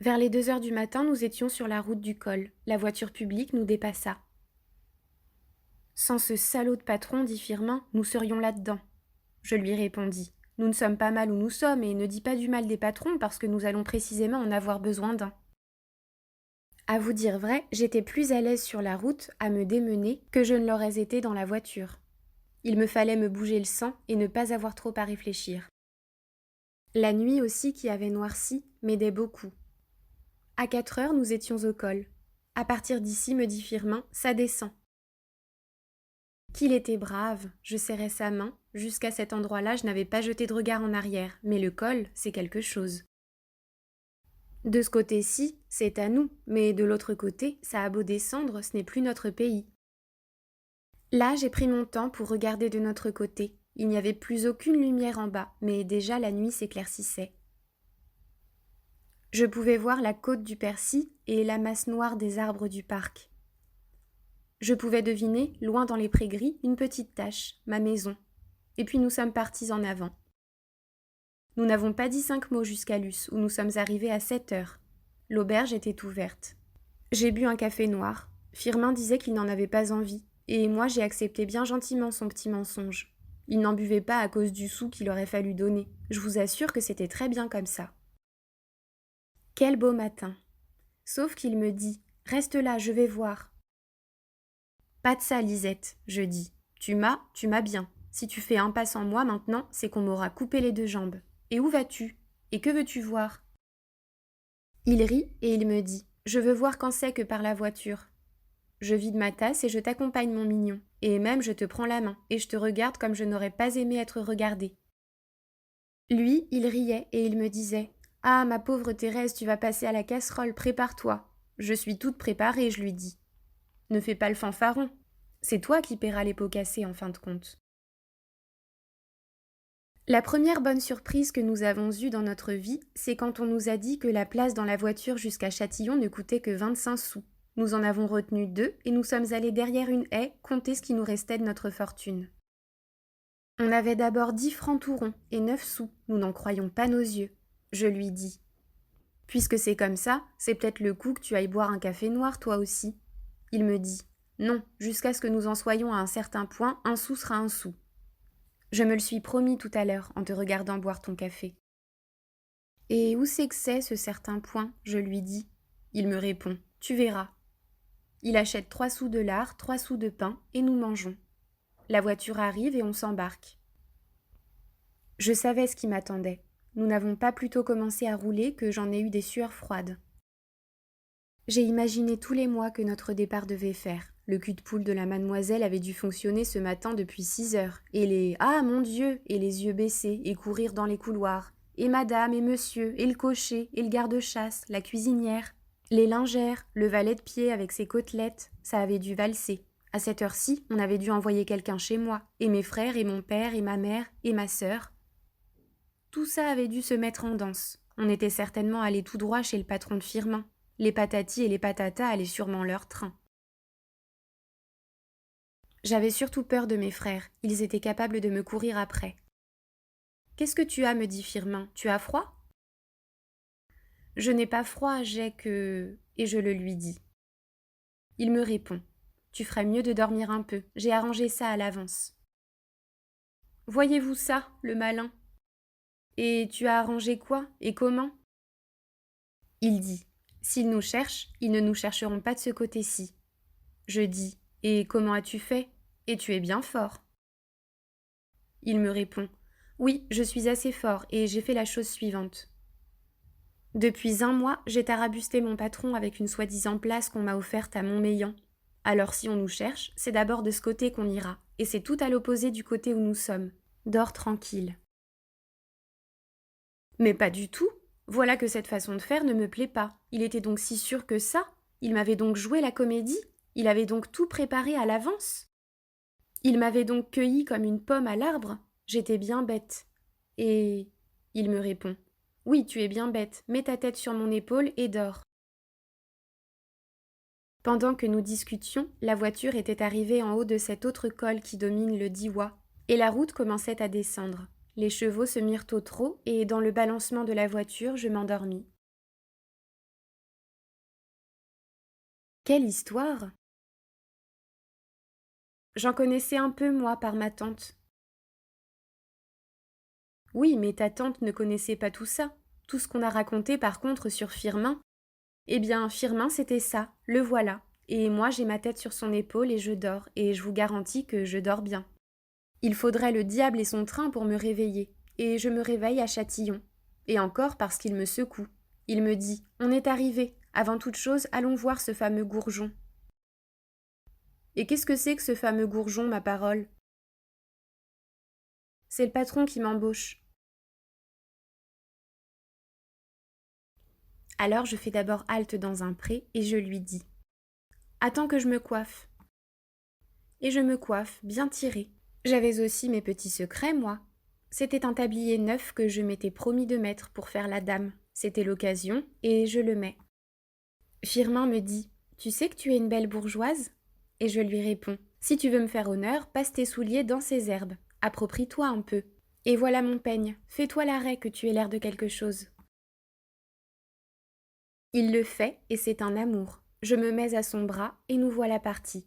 Vers les 2 heures du matin, nous étions sur la route du col. La voiture publique nous dépassa. Sans ce salaud de patron, dit Firmin, nous serions là-dedans. Je lui répondis. Nous ne sommes pas mal où nous sommes, et ne dis pas du mal des patrons parce que nous allons précisément en avoir besoin d'un. À vous dire vrai, j'étais plus à l'aise sur la route, à me démener, que je ne l'aurais été dans la voiture. Il me fallait me bouger le sang et ne pas avoir trop à réfléchir. La nuit aussi qui avait noirci m'aidait beaucoup. À 4 heures, nous étions au col. À partir d'ici, me dit Firmin, ça descend. Qu'il était brave, je serrais sa main. Jusqu'à cet endroit-là, je n'avais pas jeté de regard en arrière, mais le col, c'est quelque chose. De ce côté-ci, c'est à nous, mais de l'autre côté, ça a beau descendre, ce n'est plus notre pays. Là, j'ai pris mon temps pour regarder de notre côté. Il n'y avait plus aucune lumière en bas, mais déjà la nuit s'éclaircissait. Je pouvais voir la côte du Percy et la masse noire des arbres du parc. Je pouvais deviner, loin dans les prés gris, une petite tache, ma maison. Et puis nous sommes partis en avant. Nous n'avons pas dit 5 mots jusqu'à Luce, où nous sommes arrivés à 7 heures. L'auberge était ouverte. J'ai bu un café noir. Firmin disait qu'il n'en avait pas envie, et moi j'ai accepté bien gentiment son petit mensonge. Il n'en buvait pas à cause du sou qu'il aurait fallu donner. Je vous assure que c'était très bien comme ça. Quel beau matin. Sauf qu'il me dit « Reste là, je vais voir ». Pas de ça, Lisette, je dis. Tu m'as bien. Si tu fais un pas sans moi maintenant, c'est qu'on m'aura coupé les 2 jambes. Et où vas-tu ? Et que veux-tu voir ? Il rit et il me dit « Je veux voir quand c'est que par la voiture. » Je vide ma tasse et je t'accompagne, mon mignon. Et même je te prends la main et je te regarde comme je n'aurais pas aimé être regardée. Lui, il riait et il me disait « Ah, ma pauvre Thérèse, tu vas passer à la casserole, prépare-toi. » Je suis toute préparée, je lui dis. Ne fais pas le fanfaron. C'est toi qui paieras les pots cassés en fin de compte. La première bonne surprise que nous avons eue dans notre vie, c'est quand on nous a dit que la place dans la voiture jusqu'à Châtillon ne coûtait que 25 sous. Nous en avons retenu 2 et nous sommes allés derrière une haie compter ce qui nous restait de notre fortune. On avait d'abord 10 francs tout rond et 9 sous. Nous n'en croyons pas nos yeux. Je lui dis « Puisque c'est comme ça, c'est peut-être le coup que tu ailles boire un café noir toi aussi. » Il me dit « Non, jusqu'à ce que nous en soyons à un certain point, 1 sou sera 1 sou. » Je me le suis promis tout à l'heure en te regardant boire ton café. « Et où c'est que c'est ce certain point ?» je lui dis. Il me répond « Tu verras. » Il achète 3 sous de lard, 3 sous de pain et nous mangeons. La voiture arrive et on s'embarque. Je savais ce qui m'attendait. Nous n'avons pas plutôt commencé à rouler que j'en ai eu des sueurs froides. J'ai imaginé tous les mois que notre départ devait faire. Le cul de poule de la mademoiselle avait dû fonctionner ce matin depuis 6 heures, et les Ah, mon Dieu et les yeux baissés, et courir dans les couloirs, et madame et monsieur, et le cocher, et le garde-chasse, la cuisinière, les lingères, le valet de pied avec ses côtelettes, ça avait dû valser. À cette heure-ci, on avait dû envoyer quelqu'un chez moi, et mes frères, et mon père, et ma mère, et ma sœur. Tout ça avait dû se mettre en danse. On était certainement allé tout droit chez le patron de Firmin. Les patatis et les patatas allaient sûrement leur train. J'avais surtout peur de mes frères, ils étaient capables de me courir après. Qu'est-ce que tu as, me dit Firmin, tu as froid? Je n'ai pas froid, j'ai que... Et je le lui dis. Il me répond. Tu ferais mieux de dormir un peu, j'ai arrangé ça à l'avance. Voyez-vous ça, le malin? Et tu as arrangé quoi, et comment? Il dit. S'ils nous cherchent, ils ne nous chercheront pas de ce côté-ci. Je dis. Et comment as-tu fait? Et tu es bien fort. Il me répond. Oui, je suis assez fort, et j'ai fait la chose suivante. Depuis 1 mois, j'ai tarabusté mon patron avec une soi-disant place qu'on m'a offerte à Montmélian. Alors si on nous cherche, c'est d'abord de ce côté qu'on ira, et c'est tout à l'opposé du côté où nous sommes. Dors tranquille. Mais pas du tout. Voilà que cette façon de faire ne me plaît pas. Il était donc si sûr que ça. Il m'avait donc joué la comédie. Il avait donc tout préparé à l'avance. Il m'avait donc cueilli comme une pomme à l'arbre. J'étais bien bête. Et il me répond. Oui, tu es bien bête. Mets ta tête sur mon épaule et dors. Pendant que nous discutions, la voiture était arrivée en haut de cet autre col qui domine le Diois, et la route commençait à descendre. Les chevaux se mirent au trot, et dans le balancement de la voiture, je m'endormis. Quelle histoire! J'en connaissais un peu, moi, par ma tante. Oui, mais ta tante ne connaissait pas tout ça. Tout ce qu'on a raconté, par contre, sur Firmin. Eh bien, Firmin, c'était ça, le voilà. Et moi, j'ai ma tête sur son épaule et je dors, et je vous garantis que je dors bien. Il faudrait le diable et son train pour me réveiller, et je me réveille à Châtillon. Et encore parce qu'il me secoue. Il me dit « On est arrivé. Avant toute chose, allons voir ce fameux gourjon. » Et qu'est-ce que c'est que ce fameux gourjon, ma parole? C'est le patron qui m'embauche. Alors je fais d'abord halte dans un pré et je lui dis « Attends que je me coiffe. » Et je me coiffe, bien tirée. J'avais aussi mes petits secrets, moi. C'était un tablier neuf que je m'étais promis de mettre pour faire la dame. C'était l'occasion, et je le mets. Firmin me dit « Tu sais que tu es une belle bourgeoise ?» Et je lui réponds « Si tu veux me faire honneur, passe tes souliers dans ces herbes. Approprie-toi un peu. Et voilà mon peigne. Fais-toi l'arrêt que tu aies l'air de quelque chose. » Il le fait, et c'est un amour. Je me mets à son bras, et nous voilà partis.